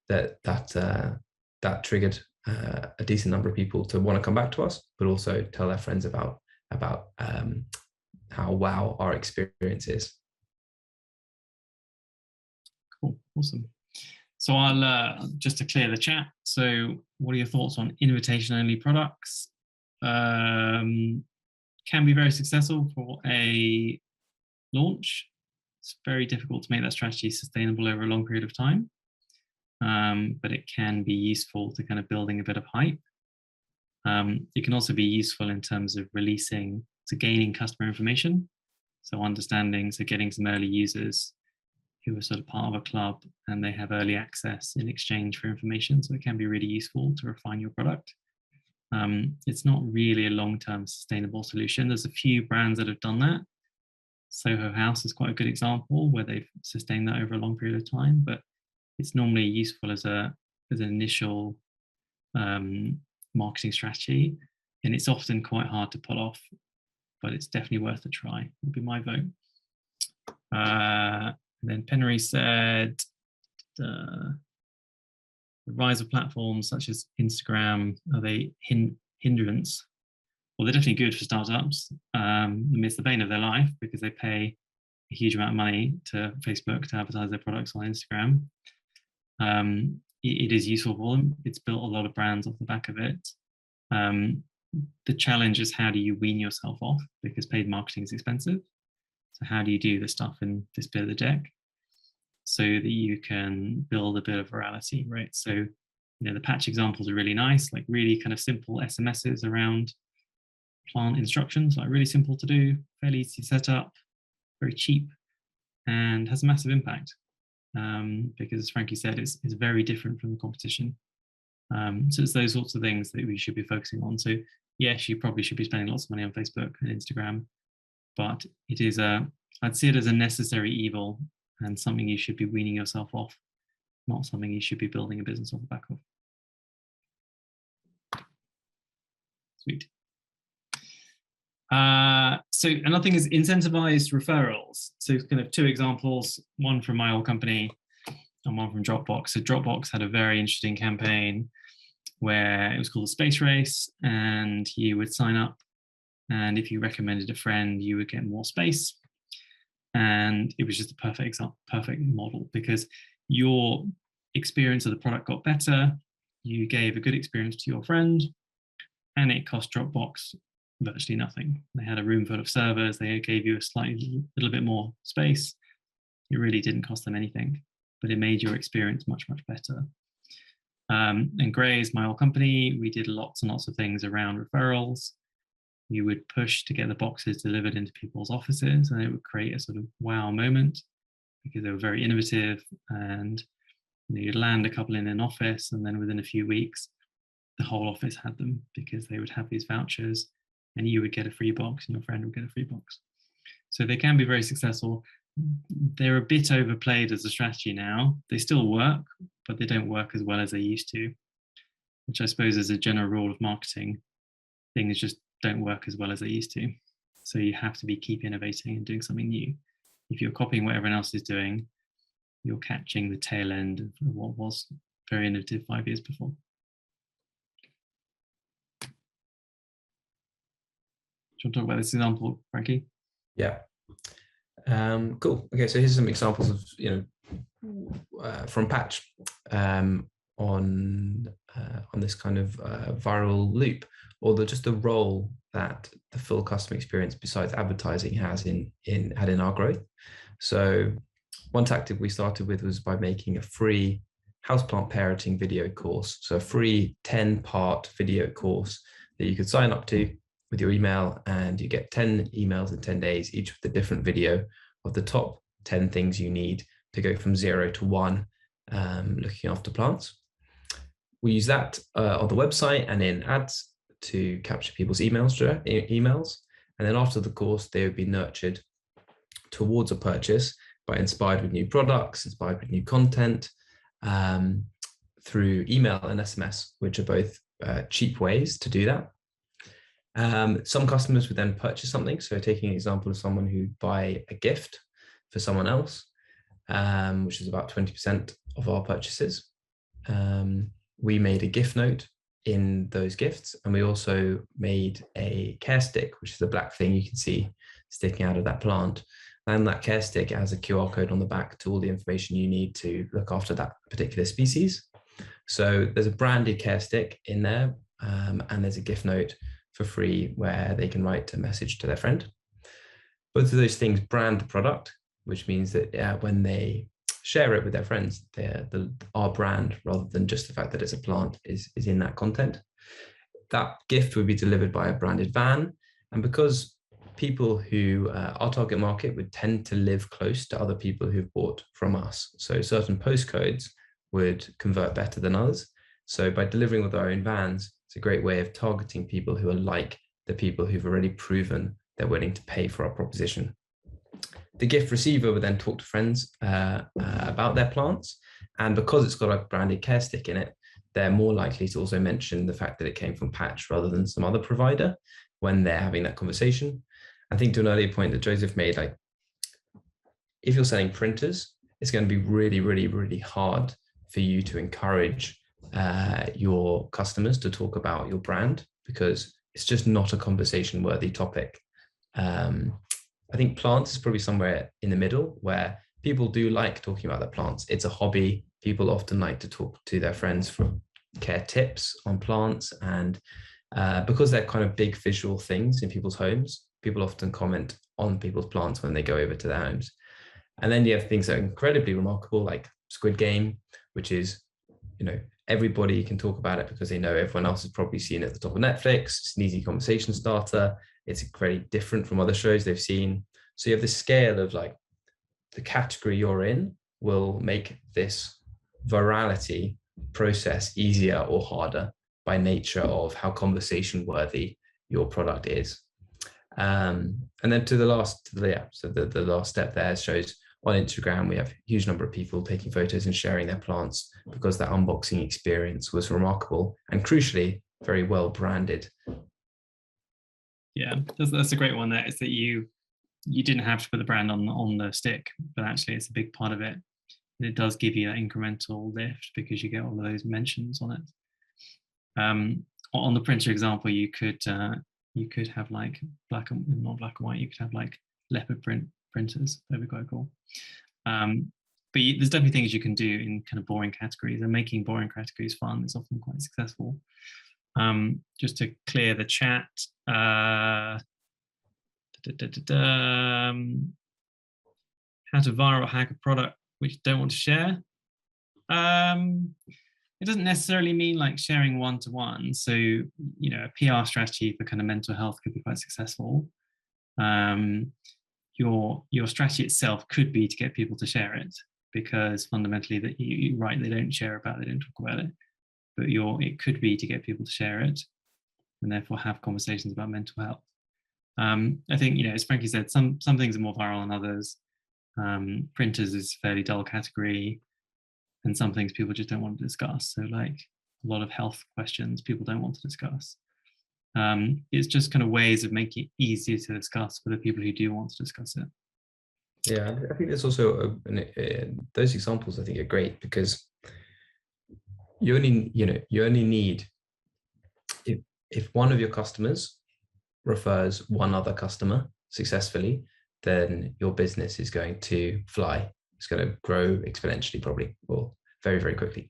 That triggered a decent number of people to want to come back to us, but also tell their friends about how wow our experience is. Cool, awesome. So I'll just to clear the chat. So what are your thoughts on invitation-only products? Can be very successful for a launch. It's very difficult to make that strategy sustainable over a long period of time, but it can be useful to kind of building a bit of hype. It can also be useful in terms of gaining customer information. So getting some early users who are sort of part of a club and they have early access in exchange for information. So it can be really useful to refine your product. It's not really a long-term sustainable solution. There's a few brands that have done that. Soho House is quite a good example where they've sustained that over a long period of time, but it's normally useful as an initial marketing strategy, and it's often quite hard to pull off, but it's definitely worth a try. Would be my vote. And then Penry said the rise of platforms such as Instagram, are they hindrance? Well, they're definitely good for startups. It's the bane of their life because they pay a huge amount of money to Facebook to advertise their products on Instagram. It is useful for them. It's built a lot of brands off the back of it. The challenge is, how do you wean yourself off? Because paid marketing is expensive. So how do you do the stuff in this bit of the deck so that you can build a bit of virality, right? So, the Patch examples are really nice, like really kind of simple SMSs around plant instructions, like really simple to do, fairly easy to set up, very cheap, and has a massive impact. Because as Franky said, it's very different from the competition. So it's those sorts of things that we should be focusing on. So yes, you probably should be spending lots of money on Facebook and Instagram, but it is I'd see it as a necessary evil and something you should be weaning yourself off, not something you should be building a business off the back of. Sweet. So another thing is incentivized referrals. So kind of two examples, one from my old company and one from Dropbox. So Dropbox had a very interesting campaign where it was called a space race, and you would sign up, and if you recommended a friend, you would get more space. And it was just a perfect model because your experience of the product got better, you gave a good experience to your friend, and it cost Dropbox virtually nothing. They had a room full of servers, they gave you a little bit more space. It really didn't cost them anything, but it made your experience much, much better. And Gray's, my old company, we did lots and lots of things around referrals. You would push to get the boxes delivered into people's offices, and it would create a sort of wow moment because they were very innovative, and You'd land a couple in an office, and then within a few weeks, the whole office had them because they would have these vouchers, and you would get a free box and your friend would get a free box. So they can be very successful. They're a bit overplayed as a strategy now. They still work, but they don't work as well as they used to, which I suppose is a general rule of marketing. Things just don't work as well as they used to. So you have to keep innovating and doing something new. If you're copying what everyone else is doing, you're catching the tail end of what was very innovative 5 years before. Do you want to talk about this example, Franky? Yeah. Cool. Okay, so here's some examples of, from Patch on this kind of viral loop, or just the role that the full customer experience besides advertising has in our growth. So one tactic we started with was by making a free houseplant parenting video course. So a free 10-part video course that you could sign up to with your email, and you get 10 emails in 10 days, each with a different video of the top 10 things you need to go from 0 to 1 looking after plants. We use that on the website and in ads to capture people's emails. And then after the course, they would be nurtured towards a purchase by inspired with new products, inspired with new content through email and SMS, which are both cheap ways to do that. Some customers would then purchase something. So taking an example of someone who'd buy a gift for someone else, which is about 20% of our purchases. We made a gift note in those gifts, and we also made a care stick, which is the black thing you can see sticking out of that plant. And that care stick has a QR code on the back to all the information you need to look after that particular species. So there's a branded care stick in there, and there's a gift note for free where they can write a message to their friend. Both of those things brand the product, which means that when they share it with their friends, our brand, rather than just the fact that it's a plant, is in that content. That gift would be delivered by a branded van. And because people who our target market would tend to live close to other people who've bought from us, so certain postcodes would convert better than others. So by delivering with our own vans, it's a great way of targeting people who are like the people who've already proven they're willing to pay for our proposition. The gift receiver would then talk to friends about their plants. And because it's got a branded care stick in it, they're more likely to also mention the fact that it came from Patch rather than some other provider when they're having that conversation. I think to an earlier point that Joseph made, like, if you're selling printers, it's going to be really, really, really hard for you to encourage your customers to talk about your brand, because it's just not a conversation worthy topic. I think plants is probably somewhere in the middle, where people do like talking about their plants. It's a hobby. People often like to talk to their friends for care tips on plants. And because they're kind of big visual things in people's homes, people often comment on people's plants when they go over to their homes. And then you have things that are incredibly remarkable, like Squid Game, which is, everybody can talk about it because they know everyone else has probably seen it at the top of Netflix. It's an easy conversation starter. It's very different from other shows they've seen. So you have this scale of, like, the category you're in will make this virality process easier or harder by nature of how conversation worthy your product is. And then the last step there shows on Instagram, we have a huge number of people taking photos and sharing their plants because that unboxing experience was remarkable and, crucially, very well branded. Yeah, that's a great one. There is that you didn't have to put the brand on the stick, but actually it's a big part of it. And it does give you that incremental lift because you get all of those mentions on it. On the printer example, you could have like not black and white. You could have like leopard printers. That'd be quite cool. But there's definitely things you can do in kind of boring categories, and making boring categories fun is often quite successful. Just to clear the chat, how to viral hack a product which you don't want to share. It doesn't necessarily mean like sharing one-to-one. So, a PR strategy for kind of mental health could be quite successful. Your strategy itself could be to get people to share it. because fundamentally that you're right, they don't share about it, they don't talk about it, but it could be to get people to share it and therefore have conversations about mental health. I think, you know, as Franky said, some things are more viral than others. Printers is a fairly dull category, and some things people just don't want to discuss. So like a lot of health questions people don't want to discuss. It's just kind of ways of making it easier to discuss for the people who do want to discuss it. Yeah, I think there's also those examples I think are great, because you only need, if one of your customers refers one other customer successfully, then your business is going to fly. It's going to grow exponentially, probably, or very, very quickly.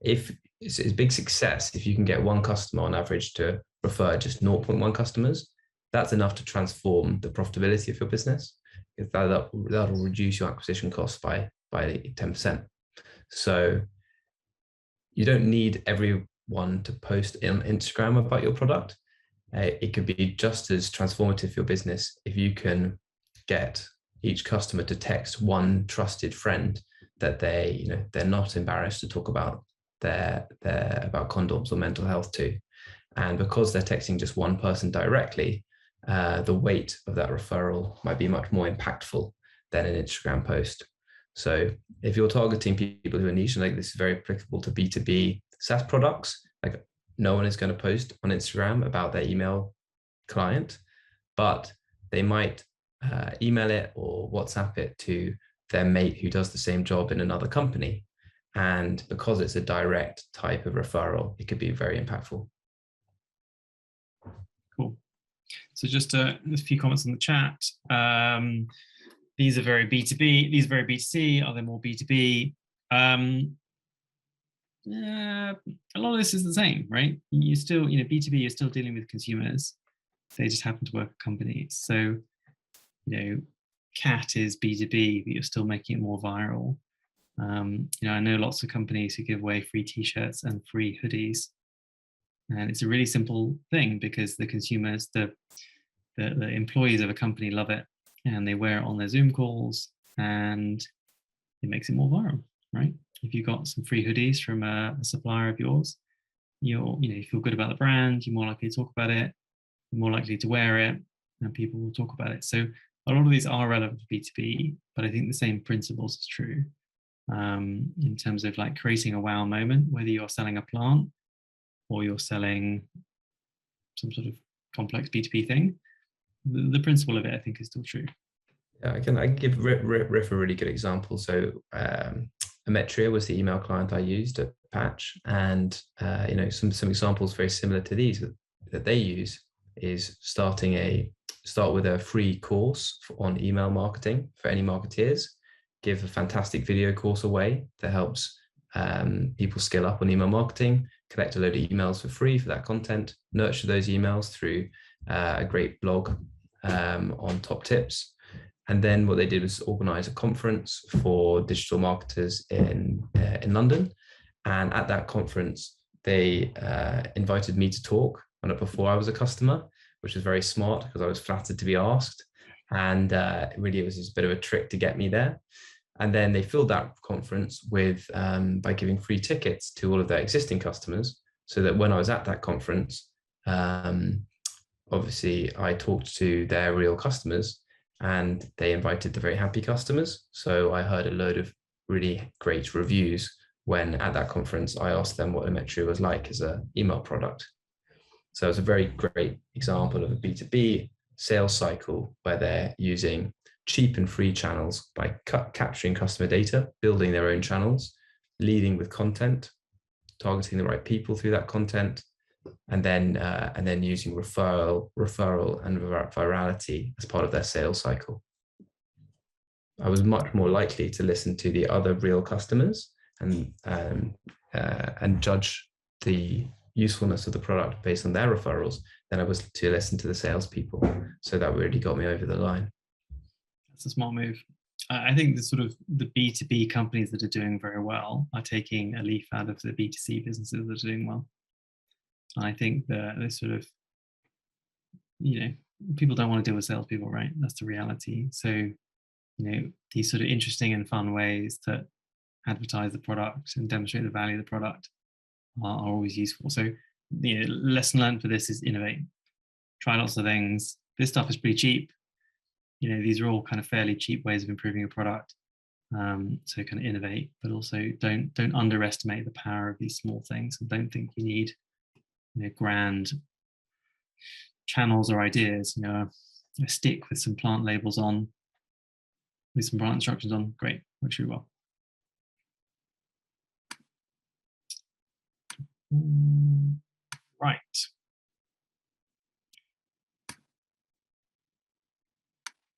If it's a big success, if you can get one customer on average to refer just 0.1 customers, that's enough to transform the profitability of your business. If that'll reduce your acquisition costs by 10%. So you don't need everyone to post on Instagram about your product. It could be just as transformative for your business if you can get each customer to text one trusted friend that they're not embarrassed to talk about about condoms or mental health to. And because they're texting just one person directly, the weight of that referral might be much more impactful than an Instagram post. So if you're targeting people who are niche, and like this is very applicable to B2B SaaS products, like no one is going to post on Instagram about their email client, but they might email it or WhatsApp it to their mate who does the same job in another company. And because it's a direct type of referral, it could be very impactful. Cool. So just a few comments in the chat. These are very B2B, these are very B2C. Are they more B2B? A lot of this is the same, right? You still, B2B, you're still dealing with consumers. They just happen to work at companies. So, CAT is B2B, but you're still making it more viral. I know lots of companies who give away free t-shirts and free hoodies. And it's a really simple thing because the consumers, the employees of a company love it, and they wear it on their Zoom calls, and it makes it more viral, right? If you got some free hoodies from a supplier of yours, you feel good about the brand, you're more likely to talk about it, you're more likely to wear it, and people will talk about it. So a lot of these are relevant for B2B, but I think the same principles is true in terms of like creating a wow moment, whether you're selling a plant or you're selling some sort of complex B2B thing. The principle of it, I think, is still true. Yeah, I can give Riff a really good example. So Ametria was the email client I used at Patch, and some examples very similar to these that they use is start with a free course on email marketing for any marketeers. Give a fantastic video course away that helps people skill up on email marketing. Collect a load of emails for free for that content. Nurture those emails through a great blog on top tips. And then what they did was organize a conference for digital marketers in London. And at that conference, they invited me to talk on it before I was a customer, which was very smart because I was flattered to be asked. And really, it was just a bit of a trick to get me there. And then they filled that conference with by giving free tickets to all of their existing customers, so that when I was at that conference, obviously I talked to their real customers, and they invited the very happy customers. So I heard a load of really great reviews when at that conference I asked them what Ametria was like as an email product. So it's a very great example of a B2B sales cycle where they're using cheap and free channels by capturing customer data, building their own channels, leading with content, targeting the right people through that content, and then using referral and virality as part of their sales cycle. I was much more likely to listen to the other real customers and judge the usefulness of the product based on their referrals than I was to listen to the salespeople. So that really got me over the line. That's a smart move. I think the B2B companies that are doing very well are taking a leaf out of the B2C businesses that are doing well. I think that this people don't want to deal with salespeople, right? That's the reality. So these sort of interesting and fun ways to advertise the product and demonstrate the value of the product are always useful. So lesson learned for this is innovate. Try lots of things. This stuff is pretty cheap. These are all kind of fairly cheap ways of improving a product. So kind of innovate, but also don't underestimate the power of these small things, and don't think you need grand channels or ideas. A stick with some plant labels on, with some plant instructions on, great, works really well. Right.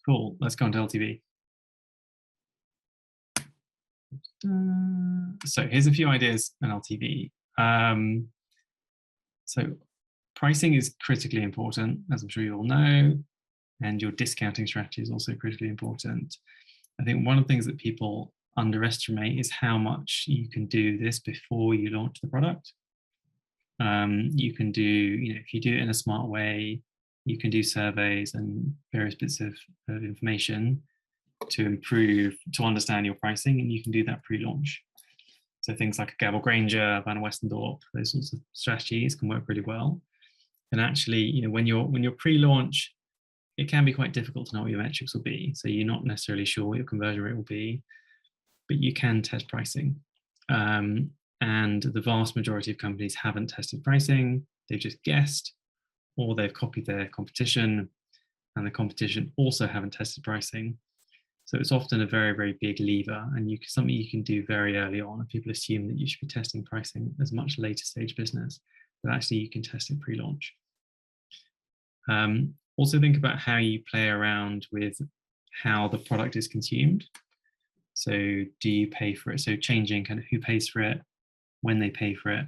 Cool, let's go on to LTV. So here's a few ideas on LTV. So pricing is critically important, as I'm sure you all know, and your discounting strategy is also critically important. I think one of the things that people underestimate is how much you can do this before you launch the product. You can do, if you do it in a smart way, you can do surveys and various bits of information to understand your pricing, and you can do that pre-launch. So things like a Gavel Granger, Van Westendorp, those sorts of strategies can work really well. And actually, when you're pre-launch, it can be quite difficult to know what your metrics will be. So you're not necessarily sure what your conversion rate will be, but you can test pricing. And the vast majority of companies haven't tested pricing. They've just guessed, or they've copied their competition, and the competition also haven't tested pricing. So it's often a very, very big lever, and something you can do very early on. And people assume that you should be testing pricing as much later stage business, but actually you can test it pre-launch. Also think about how you play around with how the product is consumed. So do you pay for it? So changing kind of who pays for it, when they pay for it,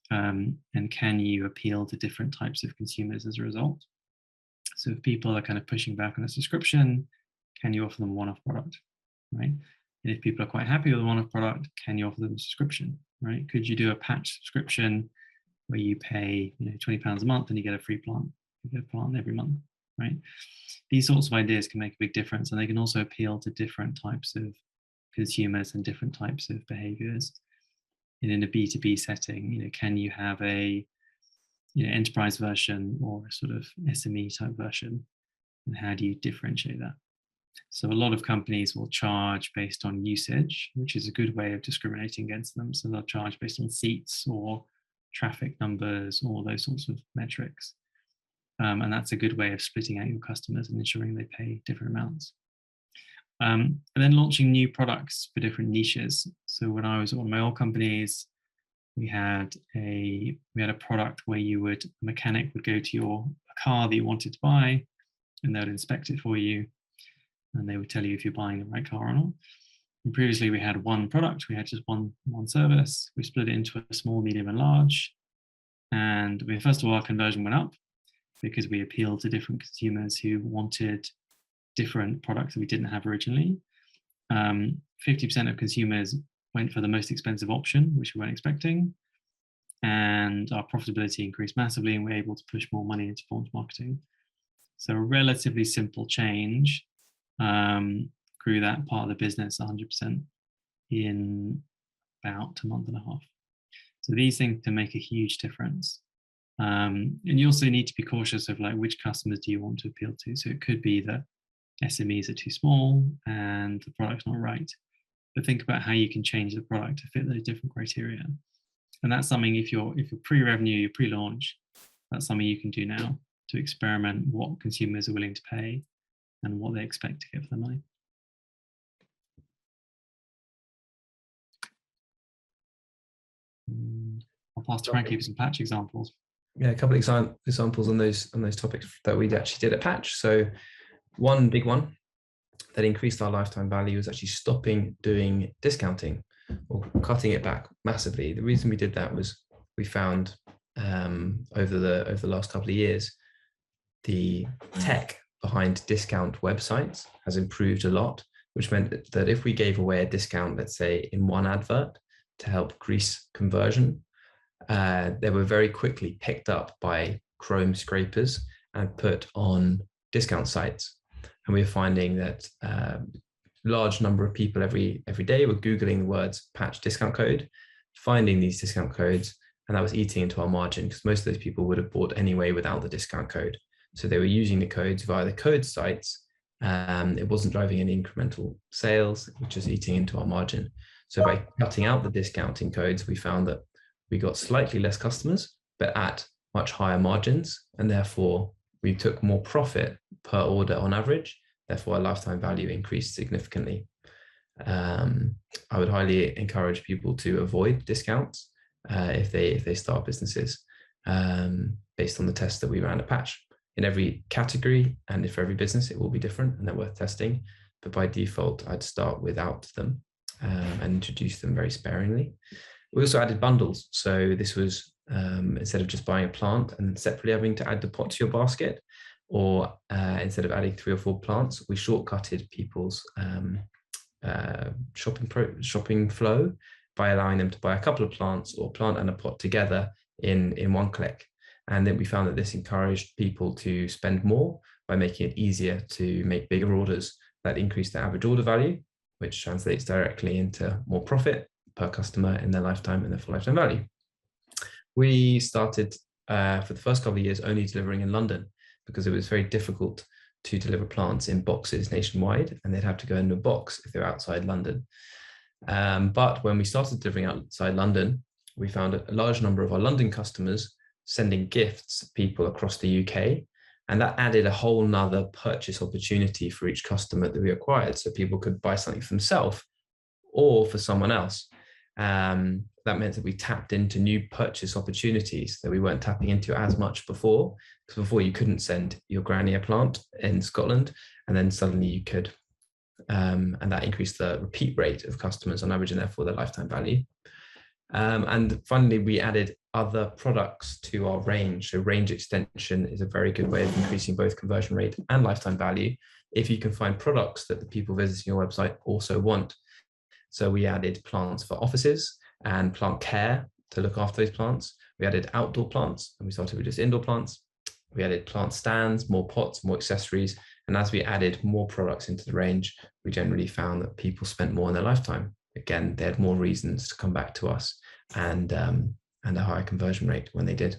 and can you appeal to different types of consumers as a result? So if people are kind of pushing back on a subscription, can you offer them a one-off product, right? And if people are quite happy with a one-off product, can you offer them a subscription, right? Could you do a patch subscription where you pay £20 a month and you get a free plant? You get a plant every month, right? These sorts of ideas can make a big difference, and they can also appeal to different types of consumers and different types of behaviors. And in a B2B setting, can you have a enterprise version or a sort of SME type version? And how do you differentiate that? So a lot of companies will charge based on usage, which is a good way of discriminating against them. So they'll charge based on seats or traffic numbers or those sorts of metrics. And that's a good way of splitting out your customers and ensuring they pay different amounts. And then launching new products for different niches. So when I was at one of my old companies, we had a product where a mechanic would go to a car that you wanted to buy, and they would inspect it for you, and they would tell you if you're buying the right car or not. And previously we had one product, we had just one service. We split it into a small, medium, and large. And first of all, our conversion went up because we appealed to different consumers who wanted different products that we didn't have originally. 50% of consumers went for the most expensive option, which we weren't expecting. And our profitability increased massively, and we're able to push more money into performance marketing. So a relatively simple change grew that part of the business 100% in about a month and a half. So these things can make a huge difference. And you also need to be cautious of which customers do you want to appeal to. So it could be that SMEs are too small and the product's not right. But think about how you can change the product to fit those different criteria. And that's something, if you're pre-revenue, you're pre-launch, that's something you can do now to experiment what consumers are willing to pay and what they expect to get for their money. I'll pass to Franky for some patch examples. Yeah, a couple of examples on those topics that we actually did at Patch. So one big one that increased our lifetime value was actually stopping doing discounting or cutting it back massively. The reason we did that was we found over the last couple of years, the tech behind discount websites has improved a lot, which meant that if we gave away a discount, let's say in one advert to help grease conversion, they were very quickly picked up by Chrome scrapers and put on discount sites. And we were finding that large number of people every day were Googling the words patch discount code, finding these discount codes, and that was eating into our margin because most of those people would have bought anyway without the discount code. So they were using the codes via the code sites. It wasn't driving any incremental sales, which was eating into our margin. So by cutting out the discounting codes, we found that we got slightly less customers, but at much higher margins. And therefore, we took more profit per order on average. Therefore, our lifetime value increased significantly. I would highly encourage people to avoid discounts if they start businesses based on the tests that we ran at Patch. In every category and for every business, it will be different and they're worth testing. But by default, I'd start without them and introduce them very sparingly. We also added bundles. So this was instead of just buying a plant and separately having to add the pot to your basket, or instead of adding 3 or 4 plants, we shortcutted people's shopping flow by allowing them to buy a couple of plants or plant and a pot together in one click. And then we found that this encouraged people to spend more by making it easier to make bigger orders that increase their average order value, which translates directly into more profit per customer in their lifetime and their full lifetime value. We started for the first couple of years only delivering in London because it was very difficult to deliver plants in boxes nationwide, and they'd have to go into a box if they're outside London. But when we started delivering outside London, we found a large number of our London customers sending gifts to people across the UK. And that added a whole nother purchase opportunity for each customer that we acquired. So people could buy something for themselves or for someone else. That meant that we tapped into new purchase opportunities that we weren't tapping into as much before. Because before you couldn't send your granny a plant in Scotland, and then suddenly you could. And that increased the repeat rate of customers on average and therefore their lifetime value. And finally, we added other products to our range. So range extension is a very good way of increasing both conversion rate and lifetime value if you can find products that the people visiting your website also want. So we added plants for offices and plant care to look after those plants. We added outdoor plants and we started with just indoor plants. We added plant stands, more pots, more accessories. And as we added more products into the range, we generally found that people spent more in their lifetime. Again, they had more reasons to come back to us and a higher conversion rate when they did.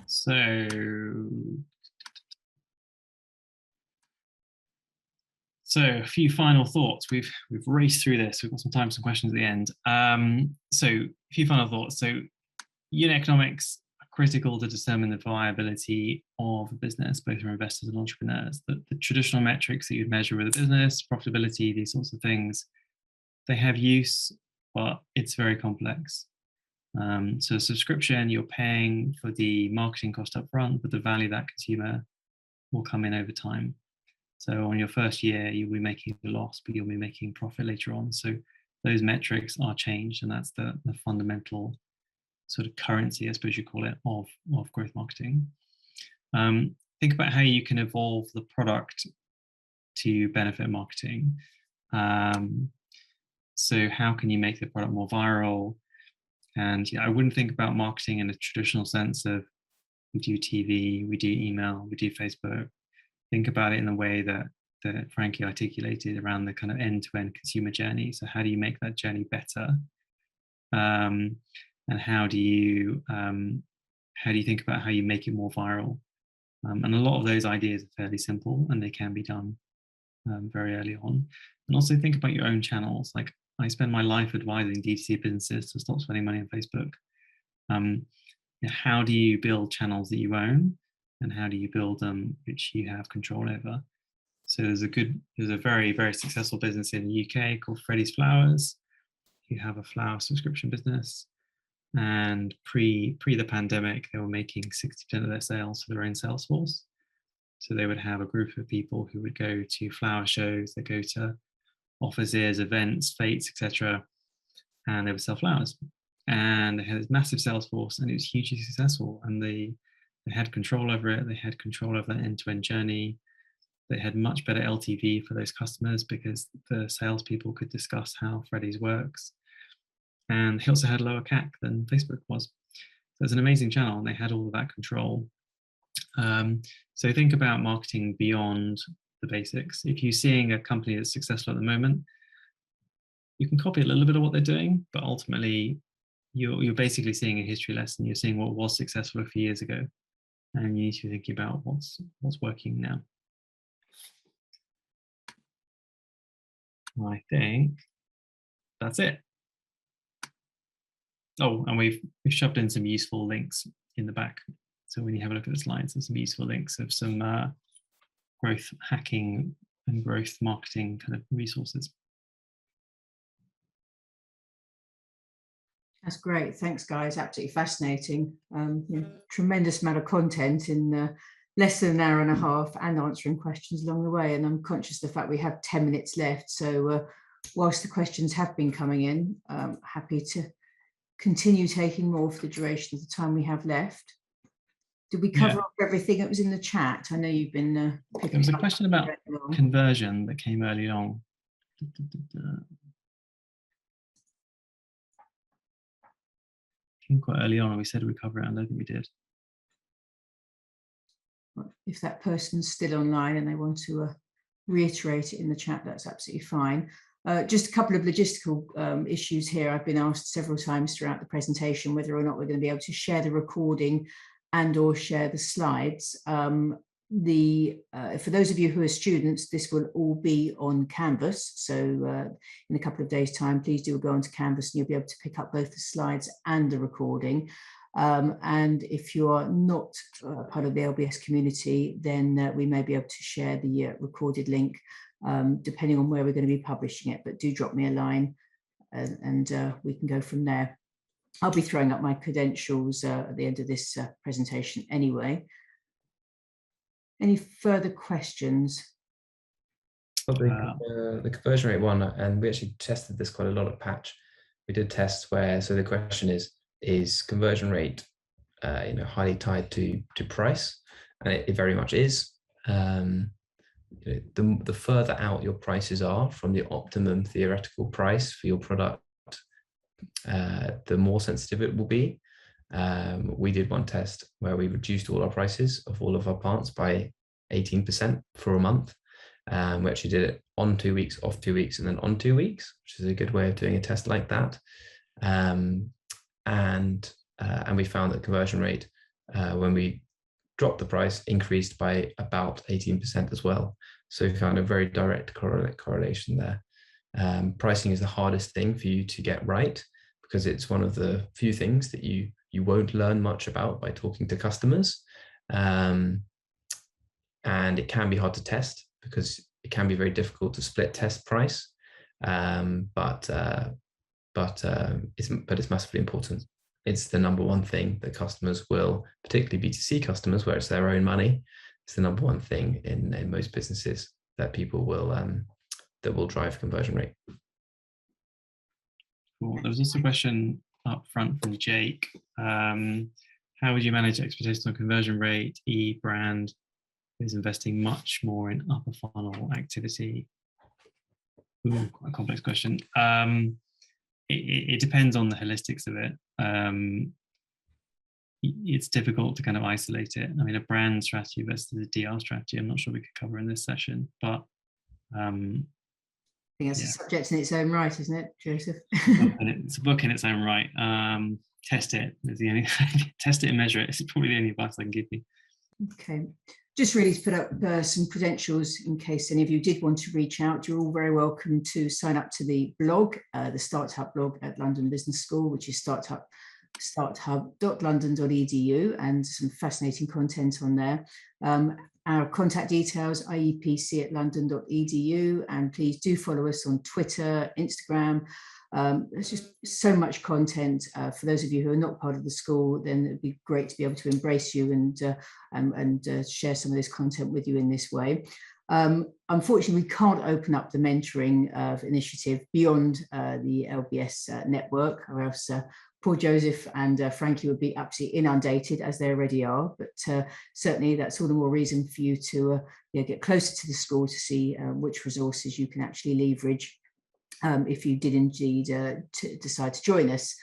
So a few final thoughts. We've raced through this. We've got some time for some questions at the end. So a few final thoughts. So unit economics are critical to determine the viability of a business, both for investors and entrepreneurs. The traditional metrics that you'd measure with a business, profitability, these sorts of things, they have use, but it's very complex. So a subscription, you're paying for the marketing cost up front, but the value of that consumer will come in over time. So on your first year, you'll be making a loss, but you'll be making profit later on. So those metrics are changed, and that's the fundamental sort of currency, I suppose you call it, of growth marketing. Think about how you can evolve the product to benefit marketing. So how can you make the product more viral? And I wouldn't think about marketing in a traditional sense of we do TV, we do email, we do Facebook. Think about it in the way that Franky articulated around the kind of end-to-end consumer journey. So how do you make that journey better? And how do you think about how you make it more viral? And a lot of those ideas are fairly simple and they can be done very early on. And also think about your own channels. Like I spend my life advising D2C businesses to stop spending money on Facebook. How do you build channels that you own? And how do you build them which you have control over? So there's a very, very successful business in the UK called Freddy's Flowers, who have a flower subscription business. And pre the pandemic, they were making 60% of their sales for their own sales force. So they would have a group of people who would go to flower shows, they go to offices, events, fetes, etc., and they would sell flowers. And they had this massive sales force, and it was hugely successful. And they had control over it. They had control over that end-to-end journey. They had much better LTV for those customers because the salespeople could discuss how Freddy's works. And they also had lower CAC than Facebook was. it's an amazing channel, and they had all of that control. So think about marketing beyond the basics. If you're seeing a company that's successful at the moment, you can copy a little bit of what they're doing, but ultimately you're basically seeing a history lesson. You're seeing what was successful a few years ago, and you need to be thinking about what's working now. I think that's it. Oh, and we've shoved in some useful links in the back. So when you have a look at the slides, there's some useful links of some growth hacking and growth marketing kind of resources. That's great. Thanks, guys. Absolutely fascinating. Tremendous amount of content in less than an hour and a half, and answering questions along the way. And I'm conscious of the fact we have 10 minutes left. So whilst the questions have been coming in, I'm happy to continue taking more for the duration of the time we have left. Did we cover up everything that was in the chat? I know you've been picking. There was a question about conversion that came early on. Came quite early on, and we said we cover it, and I don't think we did. If that person's still online and they want to reiterate it in the chat, that's absolutely fine. Just a couple of logistical issues here. I've been asked several times throughout the presentation whether or not we're going to be able to share the recording and or share the slides. For those of you who are students, this will all be on Canvas. So in a couple of days' time, please do go onto Canvas and you'll be able to pick up both the slides and the recording. And if you are not part of the LBS community, then we may be able to share the recorded link, depending on where we're going to be publishing it. But do drop me a line and we can go from there. I'll be throwing up my credentials at the end of this presentation anyway. Any further questions? The conversion rate one, and we actually tested this quite a lot at Patch. We did tests where, so the question is conversion rate highly tied to price? And it very much is. The further out your prices are from the optimum theoretical price for your product, the more sensitive it will be. We did one test where we reduced all our prices of all of our parts by 18% for a month. We actually did it on 2 weeks, off 2 weeks, and then on 2 weeks, which is a good way of doing a test like that. And we found that conversion rate, when we dropped the price, increased by about 18% as well. So we found a very direct correlation there. Pricing is the hardest thing for you to get right, because it's one of the few things that you won't learn much about by talking to customers. And it can be hard to test because it can be very difficult to split test price. But it's massively important. It's the number one thing that customers will, particularly B2C customers, where it's their own money, it's the number one thing in most businesses that people will that will drive conversion rate. Cool. There was also a question up front from Jake. How would you manage expectations on conversion rate? Brand is investing much more in upper funnel activity. Ooh, quite a complex question. It depends on the holistics of it. It's difficult to kind of isolate it. I mean, a brand strategy versus a DR strategy, I'm not sure we could cover in this session, but I think it's a subject in its own right, isn't it, Joseph? It's a book in its own right. Test it. The only test it and measure it. It's probably the only advice I can give you. Okay. Just really to put up some credentials in case any of you did want to reach out. You're all very welcome to sign up to the blog, the Startup blog at London Business School, which is startup.london.edu, and some fascinating content on there. Our contact details, iepc@london.edu, and please do follow us on Twitter, Instagram. There's just so much content. For those of you who are not part of the school, then it'd be great to be able to embrace you and share some of this content with you in this way. Unfortunately, we can't open up the mentoring initiative beyond the LBS network, or else poor Joseph and Franky would be absolutely inundated, as they already are. But certainly that's all the more reason for you to get closer to the school to see which resources you can actually leverage if you did indeed decide to join us.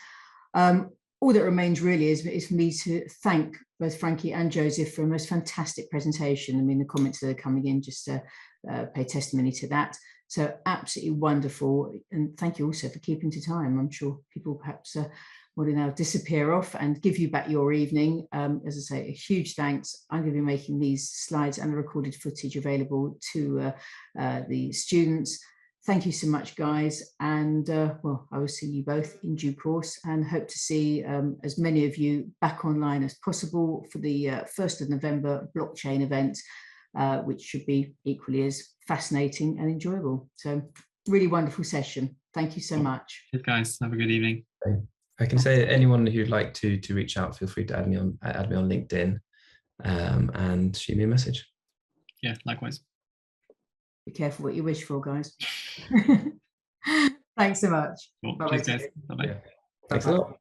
all that remains really is for me to thank both Franky and Joseph for a most fantastic presentation. I mean, the comments that are coming in just pay testimony to that. So absolutely wonderful. And thank you also for keeping to time. I'm sure people perhaps want to now disappear off and give you back your evening. As I say, a huge thanks. I'm going to be making these slides and the recorded footage available to the students. Thank you so much, guys. And well, I will see you both in due course and hope to see as many of you back online as possible for the 1st of November blockchain event, which should be equally as fascinating and enjoyable. So really wonderful session. Thank you so much. Good, guys. Have a good evening. I can say anyone who'd like to reach out, feel free to add me on LinkedIn and shoot me a message. Yeah, likewise. Be careful what you wish for, guys. Thanks so much. Cool. Bye-bye. Cheers, guys. Bye-bye. Yeah. Thanks a lot.